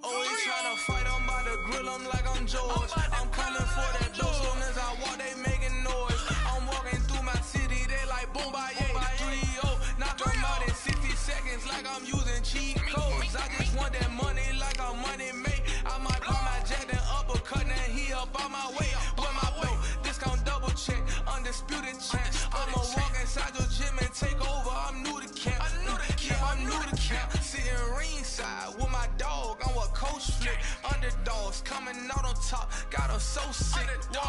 Always tryna fight, I'm by the grill, I'm like I'm George. I'm coming for that dough, soon as I walk, they making noise. I'm walking through my city, they like boom, by 3-0. Knock them out in 60 seconds, like I'm using cheat codes. I just want that money, like I'm money made. I might pop my jack, then uppercut, then he up on my way. With my belt, discount double check, undisputed champ. I'ma walk inside your gym and take over. I'm new to camp. I'm new to camp. Sitting ringside with my dog. I'm what coach flick. Underdogs coming out on top. Got them so sick. 1,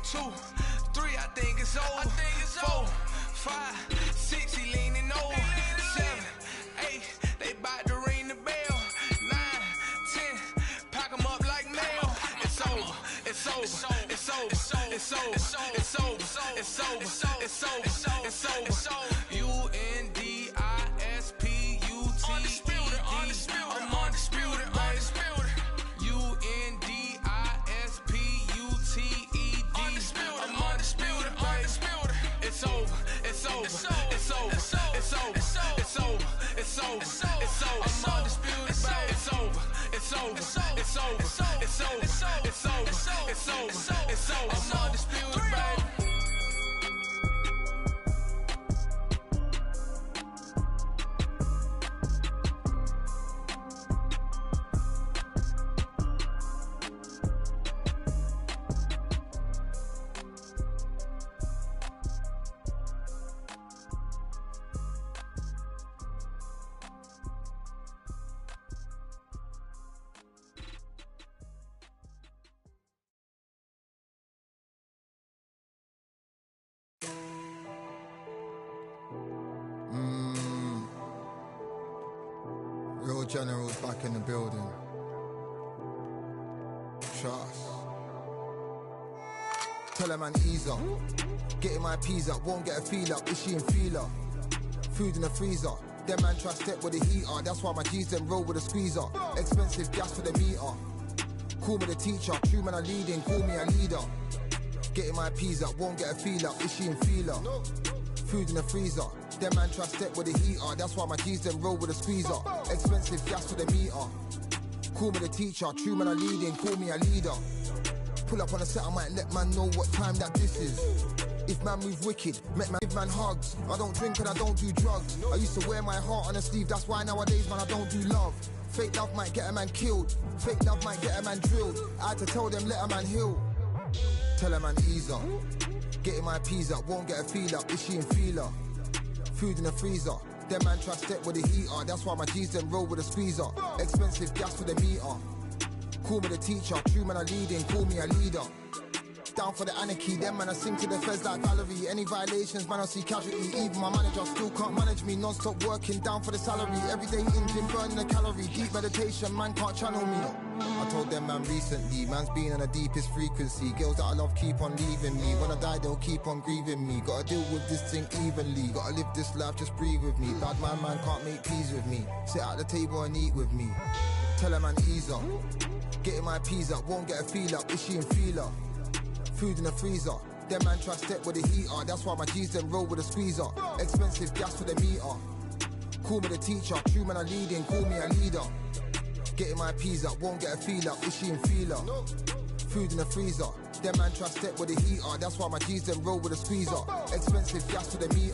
2, 3. I think it's over. 4, 5, 6. He leaning over. 7, 8. They bout to ring the bell. 9, 10. Pack them up like mail. It's over. It's over. It's over. It's over. It's over. It's over. It's over. It's over. It's over. UNDISPUTED. I'm undisputed. UNDISPUTED. I'm over. It's over. I'm undisputed, baby. It's over. It's over. It's over. It's over. It's over. It's over. It's over. I'm undisputed, baby. Real generals back in the building. Trust. Tell a man ease up. Getting my peas up, won't get a feel up. Is she in feeler? Food in the freezer. Them man try step with the heater. That's why my G's them roll with a squeezer. Expensive gas for the meter. Call me the teacher. True man I leading, call me a leader. Getting my peas up, won't get a feel up. Is she in feeler? Food in the freezer. Them man try step with the heater. That's why my G's them roll with a squeezer. Expensive gas for the meter. Call me the teacher. True man I leading, call me a leader. Pull up on a set, I might let man know what time that this is. If man move wicked, make man give man hugs. I don't drink and I don't do drugs. I used to wear my heart on a sleeve. That's why nowadays man I don't do love. Fake love might get a man killed. Fake love might get a man drilled. I had to tell them let a man heal. Tell a man ease up. Getting my peas up, won't get a feel up. Is she in feeler? Food in the freezer. Them man try step with the heater. That's why my G's them roll with a squeezer. Expensive gas for the meter. Call me the teacher. True man I leading, call me a leader. Down for the anarchy. Them man I sing to the feds like Valerie. Any violations man I see casualty. Even my manager still can't manage me. Non-stop working down for the salary. Everyday in gym burning a calorie. Deep meditation man can't channel me. I told them man recently, man's been on the deepest frequency. Girls that I love keep on leaving me. When I die they'll keep on grieving me. Gotta deal with this thing evenly. Gotta live this life, just breathe with me. Bad man can't make peace with me. Sit at the table and eat with me. Tell a man ease up. Getting my peas up, won't get a feel up. Is she in feeler? Food in the freezer. Them man try step with the heater. That's why my G's them roll with a squeezer. Expensive gas for the meter. Call me the teacher. True man I leading, call me a leader. Getting my peas up, won't get a feel up. Is she in feeler? Food in the freezer. Them man try step with the heater. That's why my G's them roll with a squeezer. Expensive gas for the meter.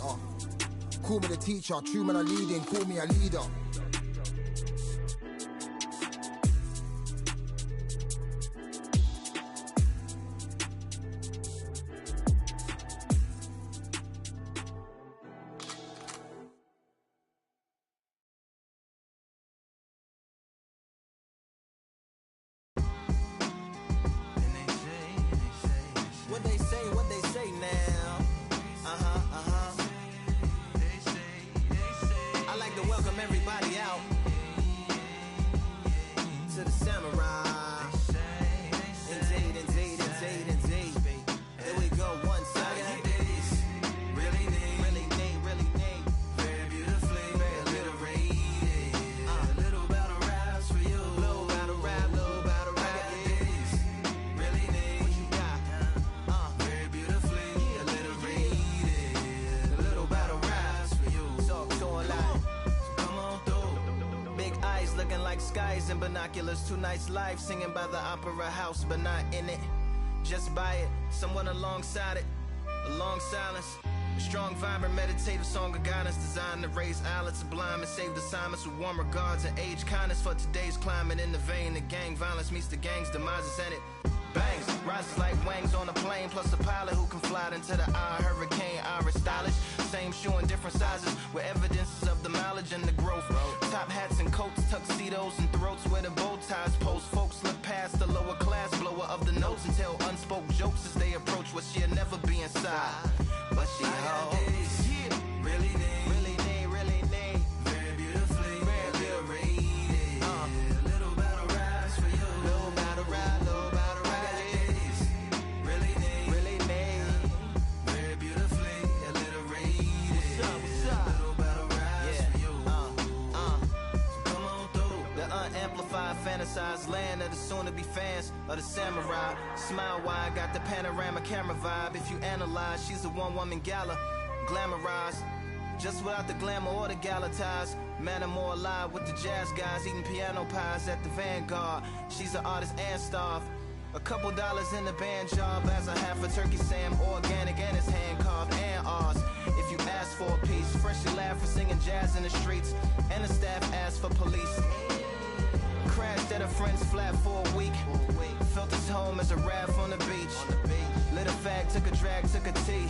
Call me the teacher. True man I leading, call me a leader. Two nights live singing by the opera house, but not in it. Just by it, someone alongside it. A long silence, a strong, vibrant, meditative song of guidance designed to raise eyelids sublime and save the silence with warm regards and age kindness for today's climate. In the vein, the gang violence meets the gang's demises, and it bangs, rises like wings on a plane, plus a pilot who can fly into the eye. Hurricane, Iris stylish, same shoe in different sizes, with evidences of the mileage and the growth. Top hats and coats, tuxedos and throats where the bow ties post. Folks look past the lower class blower of the notes and tell unspoke jokes as they approach what she'll never be inside. But she holds, really need, really need, really need, very beautifully, very rated. A little battle rise for you, little battle ride, little battle ride. Really need, really need, very beautifully, a little rated. What's up, what's up? Little battle rise for you. So come on through. The unamplified, fantasized land of the soon-to-be fans of the samurai. Smile wide, got the panorama camera vibe. If you analyze, she's a one-woman gala, glamorized. Just without the glamour or the gala ties. Man, I'm more alive with the jazz guys, eating piano pies at the Vanguard. She's an artist and staff. A couple dollars in the band job as a half a turkey Sam, organic and it's hand carved and ours. If you ask for a piece, freshly laugh for singing jazz in the streets, and the staff asked for police. Crashed at a friend's flat for a week. Felt his home as a raft on the beach. Lit a fag, took a drag, took a tea.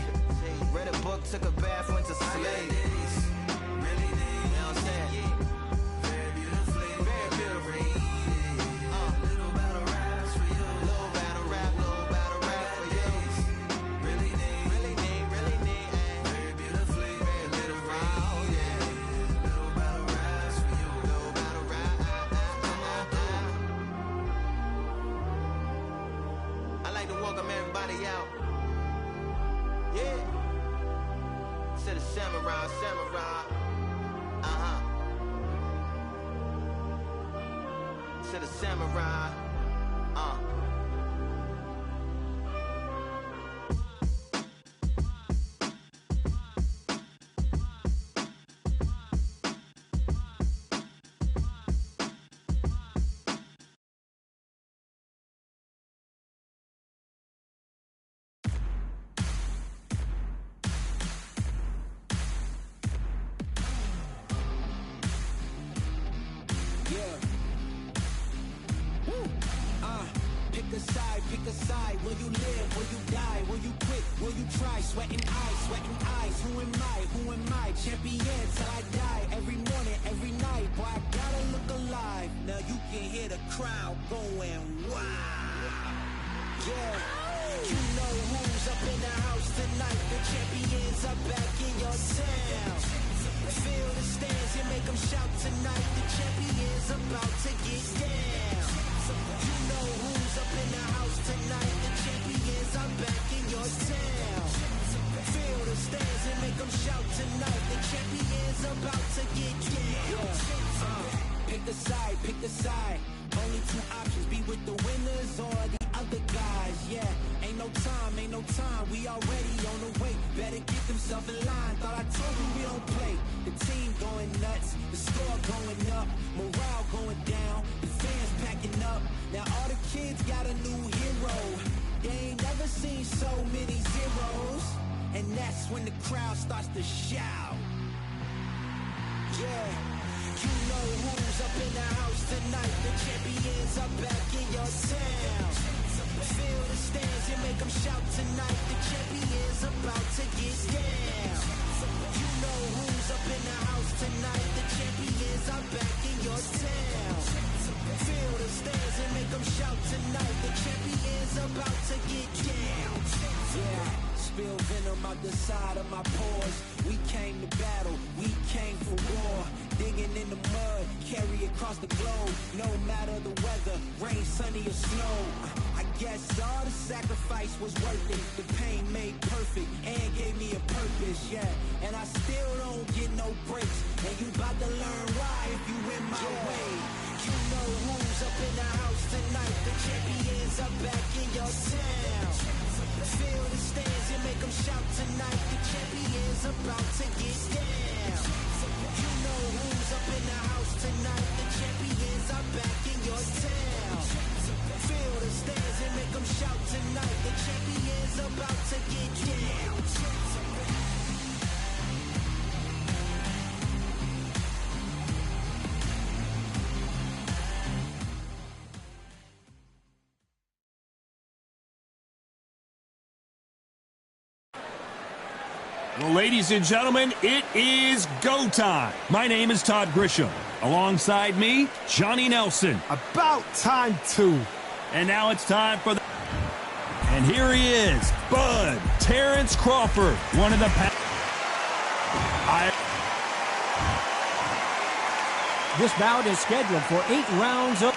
Read a book, took a bath, went to sleep. Really need, you know what I'm saying? Very beautifully, very beautifully. Little battle raps for you. Little battle rap for you. Really need, really need, really need. Very beautifully, very beautifully. Yeah. Little battle raps for you. Little battle rap. I like to welcome everybody out. Yeah. To the samurai. To the samurai. Pick a side. Will you live? Will you die? Will you quit? Will you try? Sweating eyes. Who am I? Champion till I die. Every morning, every night. Boy, I gotta look alive. Now you can hear the crowd going wow. Yeah. You know who's up in the house tonight. The champions are back in your town. Feel the stands and make them shout tonight. The champions about to get down. You know who's up in the house tonight. The champions are back in your town. Feel the stands and make them shout tonight. The champions about to get down. Pick a side. Only two options, be with the winners or the other guys. Yeah, ain't no time. We already on the way. Better get themselves in line. Thought I told you we don't play. The team going nuts, the score going up, morale going down, the fans packing up. Now all the kids got a new hero. They ain't never seen so many zeros. And that's when the crowd starts to shout. Yeah, you know who's up in the house tonight. The champions are back in your town. Feel the stands and make them shout tonight. The champions about to get down. You know who's up in the house tonight. The champions are back in your town. Feel the stands and make them shout tonight. The champions about to get down. Yeah, spill venom out the side of my pores. We came to battle, we came for war. Digging in the mud, carry across the globe. No matter the weather, rain, sunny or snow. I guess all the sacrifice was worth it. The pain made perfect and gave me a purpose, yeah. And I still don't get no breaks. And you about to learn why if you in my way. You know who's up in the house tonight. The champions are back in your town. Feel the stands and make them shout tonight. The champions about to get down. You know who's up in the house tonight. The champions are back in your town. Feel the stands and make them shout tonight. The champions about to get down. Well, ladies and gentlemen, it is go time. My name is Todd Grisham. Alongside me, Johnny Nelson. About time, too. And now it's time for the... And here he is, Bud Terrence Crawford, one of the... This bout is scheduled for 8 rounds of...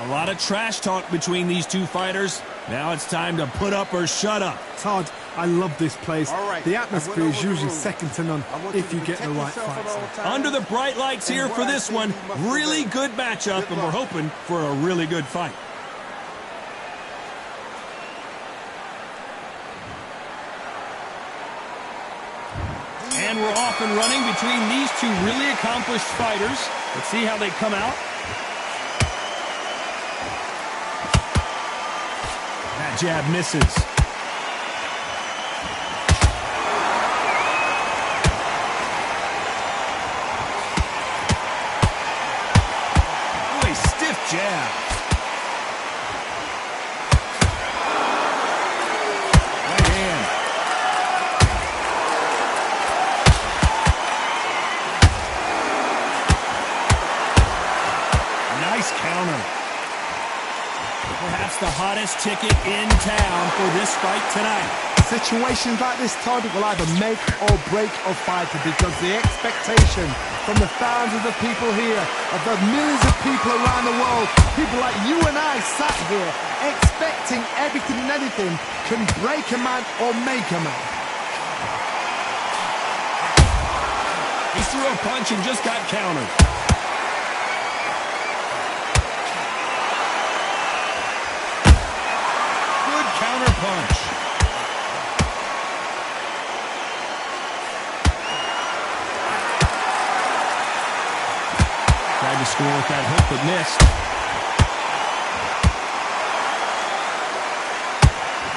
A lot of trash talk between these two fighters. Now it's time to put up or shut up. Todd, I love this place. Right. The atmosphere is usually second to none if you get the right fights. Under the bright lights here for this one, really good matchup, and we're hoping for a really good fight. And we're off and running between these two really accomplished fighters. Let's see how they come out. That jab misses. Boy, stiff jab. Right hand. Nice counter. Perhaps the hottest ticket in town for this fight tonight. Situations like this, Todd, will either make or break a fighter because the expectation from the thousands of people here, of the millions of people around the world, people like you and I sat here expecting everything and anything can break a man or make a man. He threw a punch and just got countered. Good counter punch. Tried to score with that hook, but missed.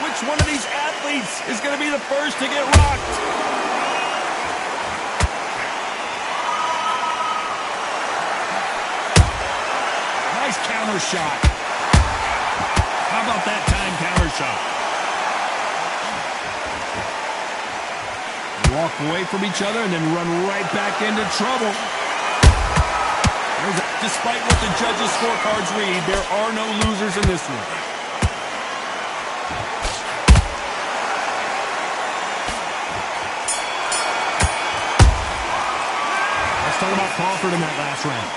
Which one of these athletes is going to be the first to get rocked? Nice counter shot. How about that time counter shot? Walk away from each other and then run right back into trouble. Despite what the judges' scorecards read, there are no losers in this one. Let's talk about Crawford in that last round.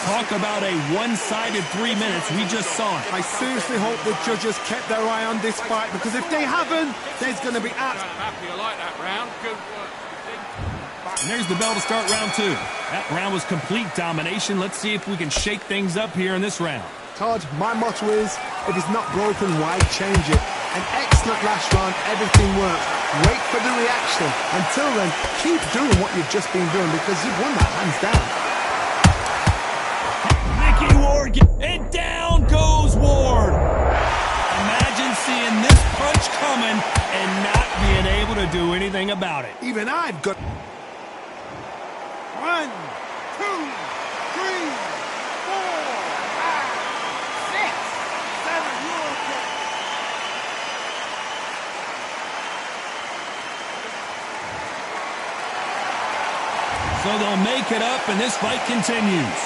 Talk about a one-sided 3 minutes. We just saw it. I seriously hope the judges kept their eye on this fight because if they haven't, there's going to be I'm happy I like that round. Good work. And there's the bell to start round two. That round was complete domination. Let's see if we can shake things up here in this round. Todd, my motto is, if it's not broken, why change it? An excellent last round, everything worked. Wait for the reaction. Until then, keep doing what you've just been doing because you've won that hands down. Mickey Ward, and down goes Ward. Imagine seeing this punch coming and not being able to do anything about it. Even I've got... 1, 2, 3, 4, 5, 6, 7, you're okay. So they'll make it up and this fight continues.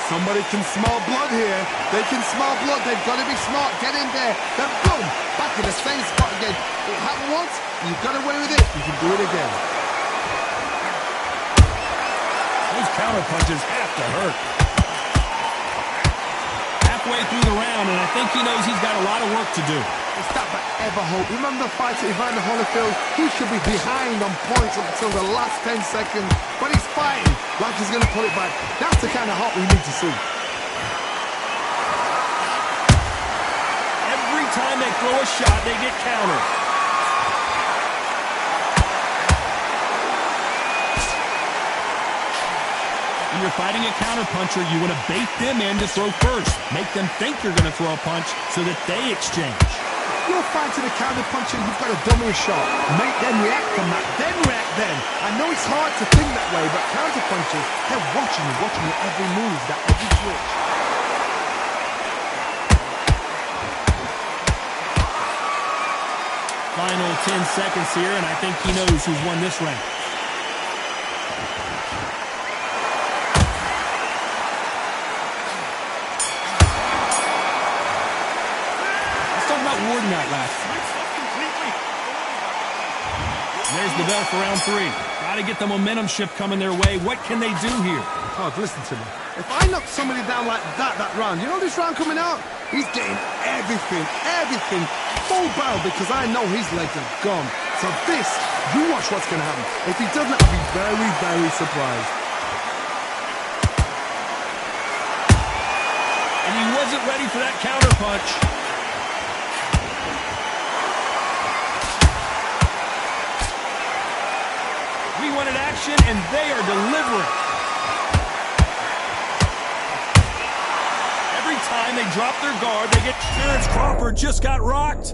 Somebody can smell blood here. They can smell blood. They've got to be smart. Get in there. Then boom, back in the same spot again. It happened once. You've got away with it. You can do it again. Those counter punches have to hurt. Halfway through the round, and I think he knows he's got a lot of work to do. It's that but ever hope. Remember the fight at Evander Holyfield? He should be behind on points up until the last 10 seconds. But he's fighting like he's going to pull it back. That's the kind of hope we need to see. Every time they throw a shot, they get countered. When you're fighting a counterpuncher, you want to bait them in to throw first. Make them think you're going to throw a punch so that they exchange. You're fighting a counterpuncher, you've got a dummy shot. Make them react from that, then react then. I know it's hard to think that way, but counterpunchers, they're watching your every move, that every switch. Final 10 seconds here, and I think he knows who's won this round. Warden that last. There's the bell for round three. Got to get the momentum shift coming their way. What can they do here? Todd, listen to me. If I knock somebody down like that round, you know this round coming out? He's getting everything, full barrel because I know his legs are gone. So this, you watch what's going to happen. If he doesn't, I'll be very, very surprised. And he wasn't ready for that counter punch. We wanted action. action, and they are delivering. Every time they drop their guard, they get... Terrence Crawford just got rocked.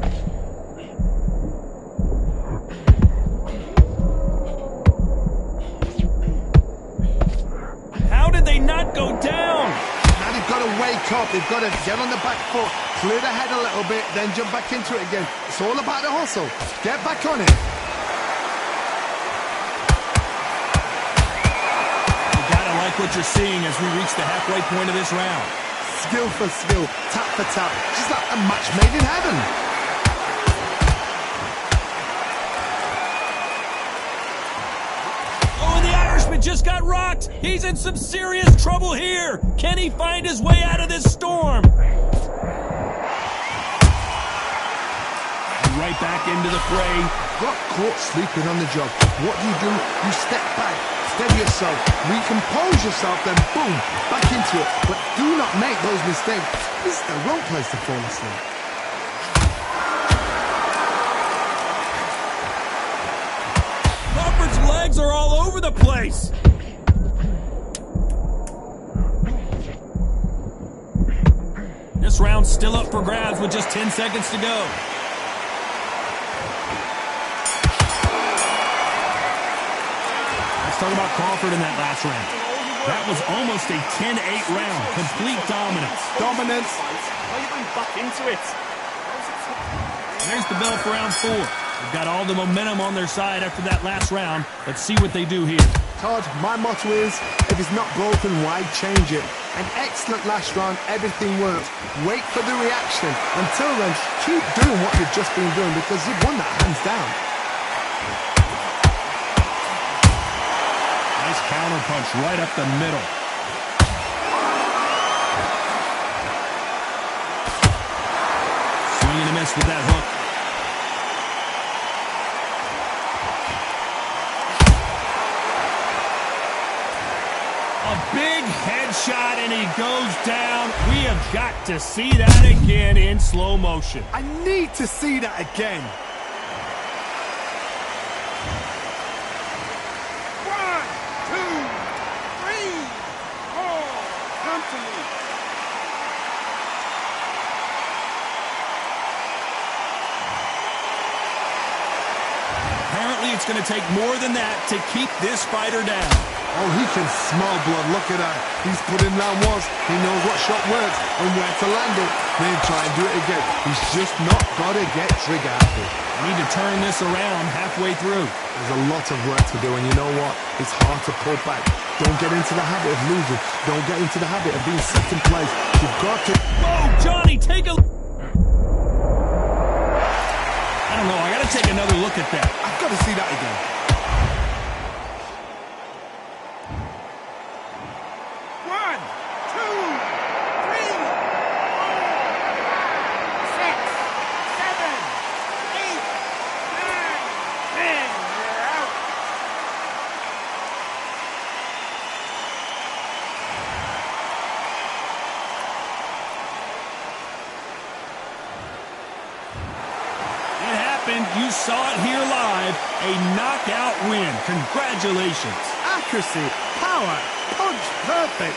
How did they not go down? Now they've got to wake up. They've got to get on the back foot, clear the head a little bit, then jump back into it again. It's all about the hustle. Get back on it. You gotta like what you're seeing as we reach the halfway point of this round. Skill for skill, tap for tap. Just like a match made in heaven. Just got rocked. He's in some serious trouble here. Can he find his way out of this storm? And right back into the fray. Got caught sleeping on the job. What do? You step back, steady yourself, recompose yourself, then boom, back into it. But do not make those mistakes. This is the wrong place to fall asleep. Crawford's legs are all over the place. This round's still up for grabs with just 10 seconds to go. Let's talk about Crawford in that last round. That was almost a 10-8 round. Complete dominance. Dominance. Why are you going back into it? There's the bell for round 4. They've got all the momentum on their side after that last round. Let's see what they do here. Todd, my motto is, if it's not broken, why change it? An excellent last round, everything worked. Wait for the reaction. Until then, keep doing what you've just been doing because you've won that hands down. Nice counter punch right up the middle. Swing and a miss with that hook. Big headshot, and he goes down. We have got to see that again in slow motion. I need to see that again. 1, 2, 3, 4. Come to me. Apparently, it's going to take more than that to keep this fighter down. Oh, he can smell blood. Look at that. He's put in round once. He knows what shot works and where to land it. Then try and do it again. He's just not got to get trigger happy. Need to turn this around halfway through. There's a lot of work to do, and you know what? It's hard to pull back. Don't get into the habit of losing. Don't get into the habit of being second place. You've got to... Whoa, Johnny, take a... I don't know. I got to take another look at that. I've got to see that again. 1, 2, 3, 4, 6, 7, 8, 9, 10. You're out. It happened. You saw it here live. A knockout win. Congratulations. Accuracy, power, punch, perfect.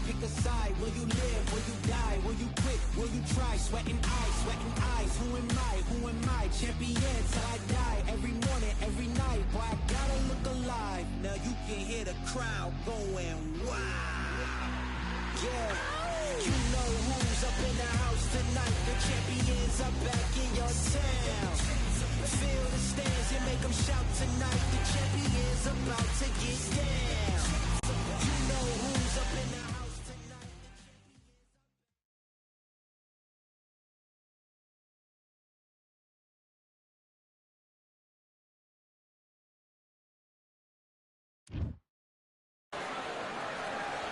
Pick a side. Will you live? Will you die? Will you quit? Will you try? Sweating eyes. Who am I? Champion till I die. Every morning, every night. Boy, I gotta look alive. Now you can hear the crowd going wow. Yeah, you know who's up in the house tonight. The champions are back in your town. Feel the stands and make them shout tonight. The champions about to get down. You know who's up in the house.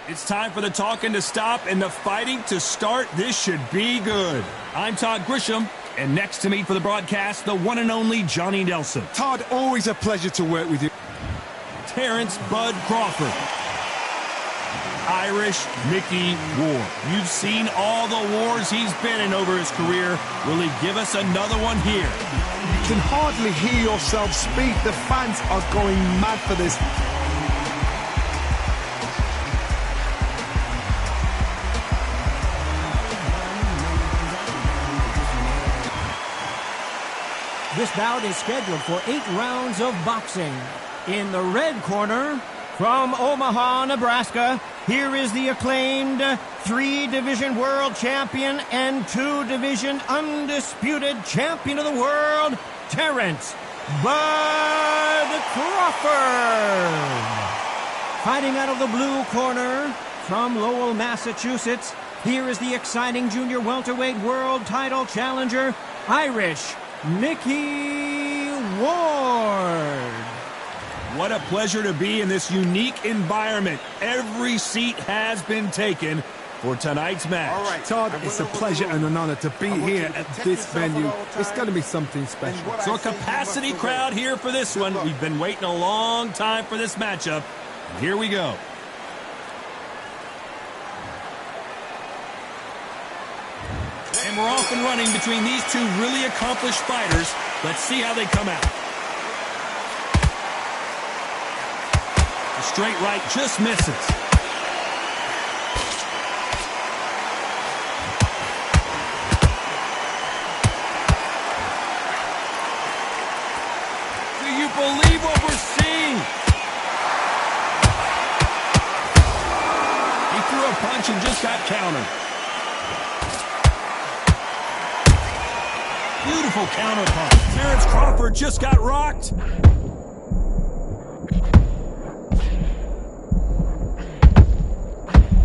It's time for the talking to stop and the fighting to start. This should be good. I'm Todd Grisham, and next to me for the broadcast, the one and only Johnny Nelson. Todd, always a pleasure to work with you. Terrence Bud Crawford. Irish Mickey Ward. You've seen all the wars he's been in over his career. Will he give us another one here? You can hardly hear yourself speak. The fans are going mad for this. This bout is scheduled for 8 rounds of boxing. In the red corner, from Omaha, Nebraska, here is the acclaimed 3-division world champion and 2-division undisputed champion of the world, Terrence Bud Crawford. Fighting out of the blue corner, from Lowell, Massachusetts, here is the exciting junior welterweight world title challenger, Irish Mickey Ward. What a pleasure to be in this unique environment. Every seat has been taken for tonight's match. All right, Todd, it's a pleasure and an honor to be here at this venue. It's going to be something special. So a capacity crowd here for this one. We've been waiting a long time for this matchup. And here we go. And we're off and running between these two really accomplished fighters. Let's see how they come out. The straight right just misses. Do you believe what we're seeing? He threw a punch and just got countered. Beautiful counter punch. Terrence Crawford just got rocked.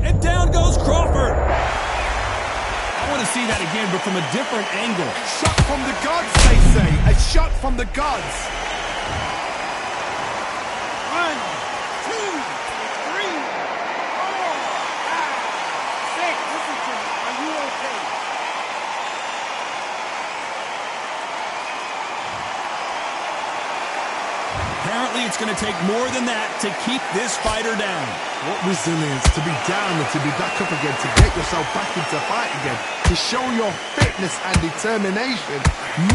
And down goes Crawford. I want to see that again, but from a different angle. Shot from the gods, they say. A shot from the gods. 1, 2, 3, 4, 5, 6. Listen to me. Are you okay? Apparently, it's going to take more than that to keep this fighter down. What resilience to be down and to be back up again, to get yourself back into fight again, to show your fitness and determination.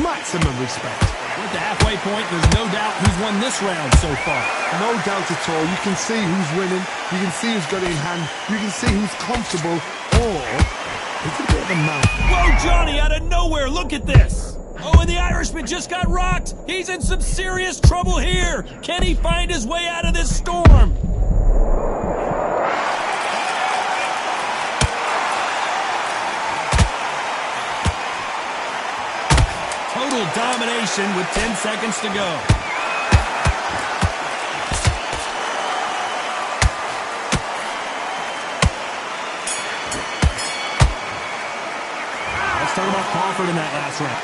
Maximum respect. We're at the halfway point. There's no doubt who's won this round so far. No doubt at all. You can see who's winning. You can see who's got it in hand. You can see who's comfortable. Or it's a bit of a mouth. Whoa, Johnny, out of nowhere. Look at this. Oh, and the Irishman just got rocked. He's in some serious trouble here. Can he find his way out of this storm? Total domination with 10 seconds to go. Let's talk about Crawford in that last round.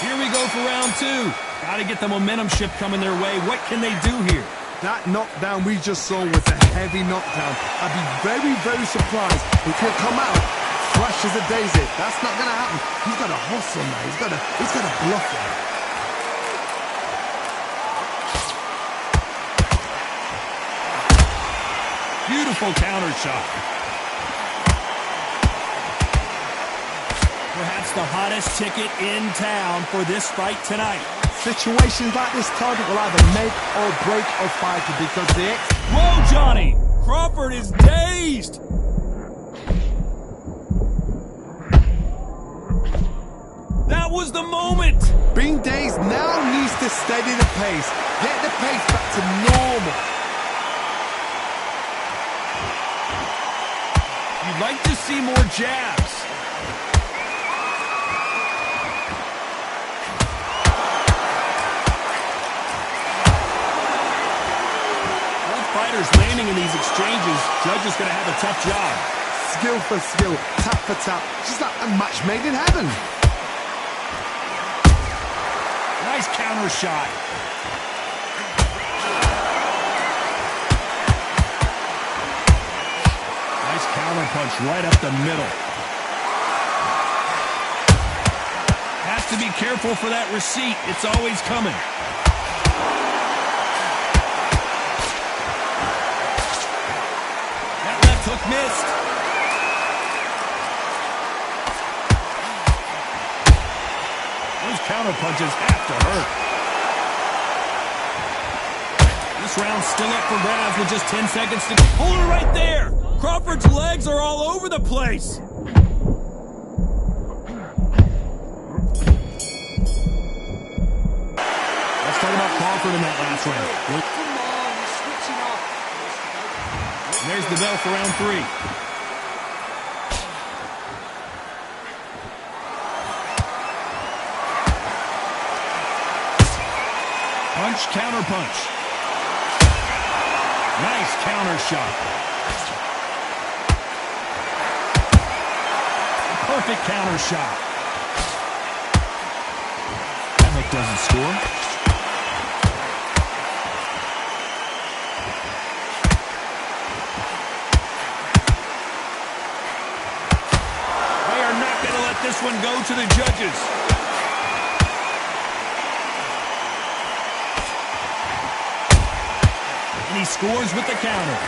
Here we go for round 2. Got to get the momentum shift coming their way. What can they do here? That knockdown we just saw was a heavy knockdown. I'd be very, very surprised if he'll come out fresh as a daisy. That's not going to happen. He's got to hustle now. He's got to bluff him. Beautiful counter shot. Perhaps the hottest ticket in town for this fight tonight. Situations like this, Todd, will either make or break a fighter because the Whoa, Johnny! Crawford is dazed! That was the moment! Being dazed now needs to steady the pace. Get the pace back to normal. You'd like to see more jabs. Fighters landing in these exchanges, Judge is going to have a tough job. Skill for skill, tap for tap, just like a match made in heaven. Nice counter shot. Counter punch right up the middle. Has to be careful for that receipt. It's always coming. That left hook missed. Those counter punches have to hurt. This round's still up for grabs with just 10 seconds to go. Hold it right there. Crawford's legs are all over the place. Let's talk about Crawford in that last round. Come on, he's switching off. And there's the bell for round 3. Punch, counter punch. Nice counter shot. Perfect counter shot. That hook doesn't score. They are not going to let this one go to the judges. And he scores with the counter.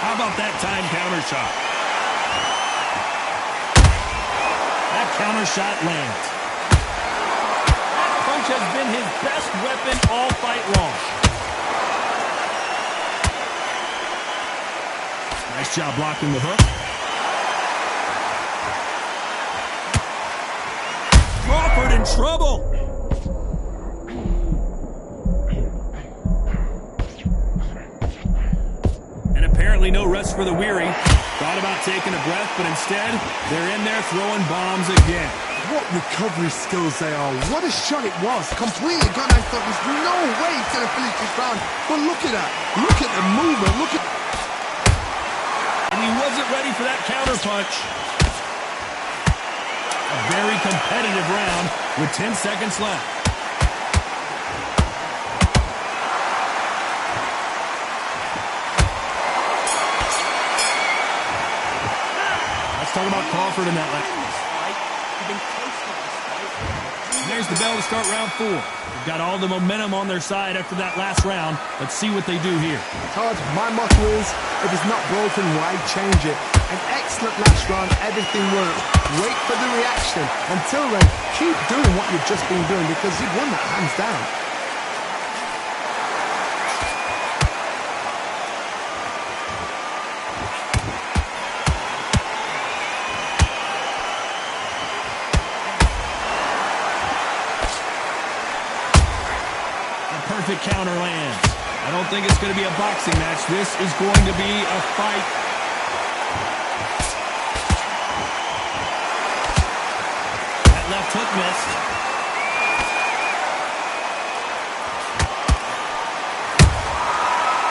How about that time counter shot? That counter shot lands. That punch has been his best weapon all fight long. Nice job blocking the hook. Crawford in trouble. And apparently no rest for the weary. Thought about taking a breath, but instead, they're in there throwing bombs again. What recovery skills they are. What a shot it was. Completely gone. I thought there's no way he's going to finish this round. But look at that. Look at the movement. Look at... And he wasn't ready for that counter punch. A very competitive round with 10 seconds left. Let's talk about Crawford in that last. There's the bell to start round 4. They've got all the momentum on their side after that last round. Let's see what they do here. Todd, my motto is, if it's not broken, why change it? An excellent last round, everything worked. Wait for the reaction. Until then, keep doing what you've just been doing because you've won that hands down. Perfect counter lands. I don't think it's going to be a boxing match. This is going to be a fight. That left hook missed.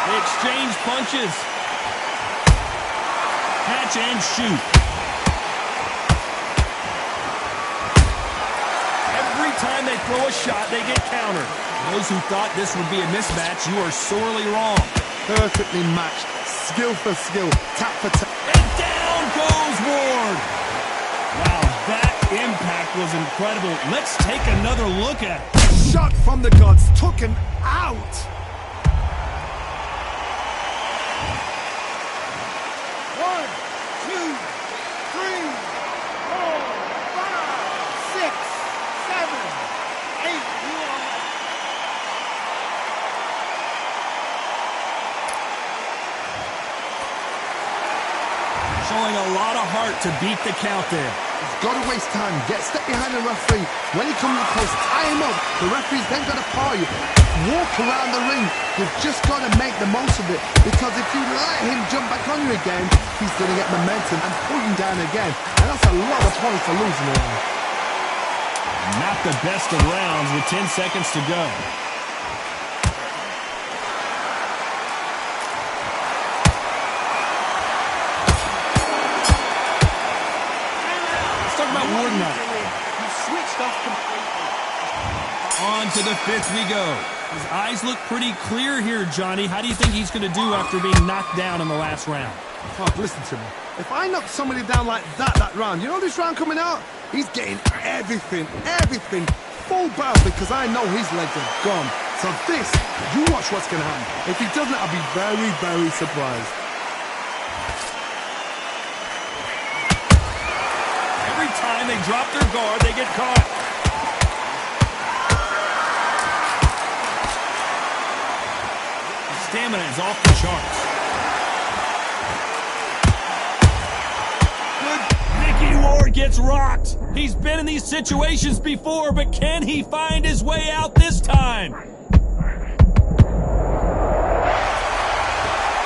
They exchange punches. Catch and shoot. Every time they throw a shot, they get countered. Those who thought this would be a mismatch, you are sorely wrong. Perfectly matched. Skill for skill. Tap for tap. And down goes Ward. Wow, that impact was incredible. Let's take another look at it. Shot from the gods. Took him out. One, two, three, 4, 5, 6, 7, 8. You are showing a lot of heart to beat the count there. He's got to waste time. Get step behind the referee. When he comes close, tie him up. The referee's then got to paw you. Walk around the ring. You've just got to make the most of it. Because if you let him jump back on you again, he's going to get momentum and pull you down again. And that's a lot of points for losing the round. Not the best of rounds with 10 seconds to go. Ward now. You switched off completely. On to the 5th we go. His eyes look pretty clear here, Johnny. How do you think he's going to do after being knocked down in the last round? Fuck, listen to me. If I knock somebody down like that round, you know this round coming out? He's getting everything, full barrel, because I know his legs are gone. So this, you watch what's going to happen. If he doesn't, I'll be very, very surprised. Every time they drop their guard, they get caught. His stamina is off the charts. Mickey Ward gets rocked. He's been in these situations before, but can he find his way out this time?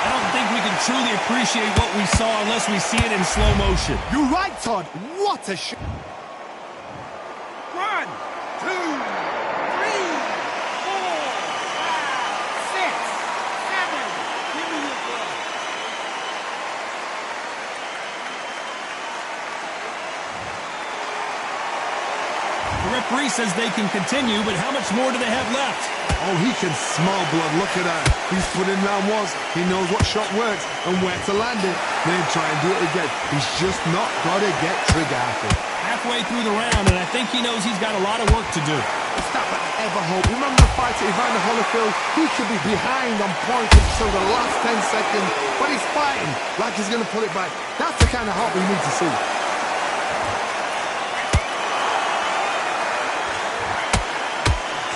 I don't think we can truly appreciate what we saw unless we see it in slow motion. You're right, Todd. What a shot. 1, 2, 3, 4, 5, 6, 7. Give me your blood. The referee says they can continue, but how much more do they have left? Oh, he can smell blood. Look at that. He's put in round once. He knows what shot works and where to land it. Then try and do it again. He's just not got to get trigger happy. Halfway through the round, and I think he knows he's got a lot of work to do. It's not what I ever hope. Remember the fight at Evander Holyfield? He could be behind on points until the last 10 seconds, but he's fighting like he's going to pull it back. That's the kind of heart we need to see.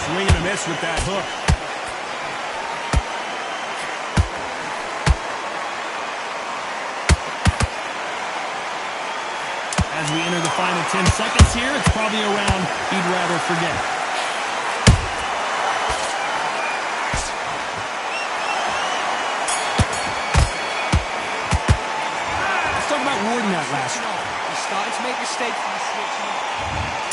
Swing and a miss with that hook. As we enter the final 10 seconds here, it's probably a round he'd rather forget. Let's talk about Ward in that last round. He's starting to make mistakes in the switching.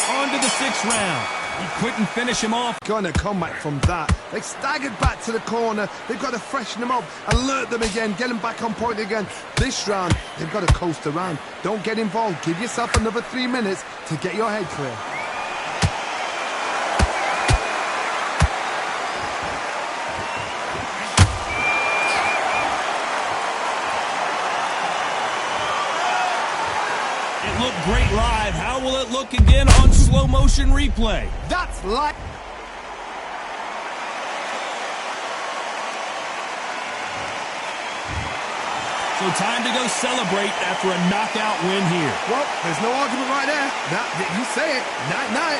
On to the 6th round. He couldn't finish him off. Gonna come back from that. They staggered back to the corner. They've got to freshen them up, alert them again, get them back on point again. This round, they've got to coast around. Don't get involved. Give yourself another 3 minutes to get your head clear. It looked great live. How will it look again on slow motion replay? That's like... So time to go celebrate after a knockout win here. Well, there's no argument right there. You say it. Night-night.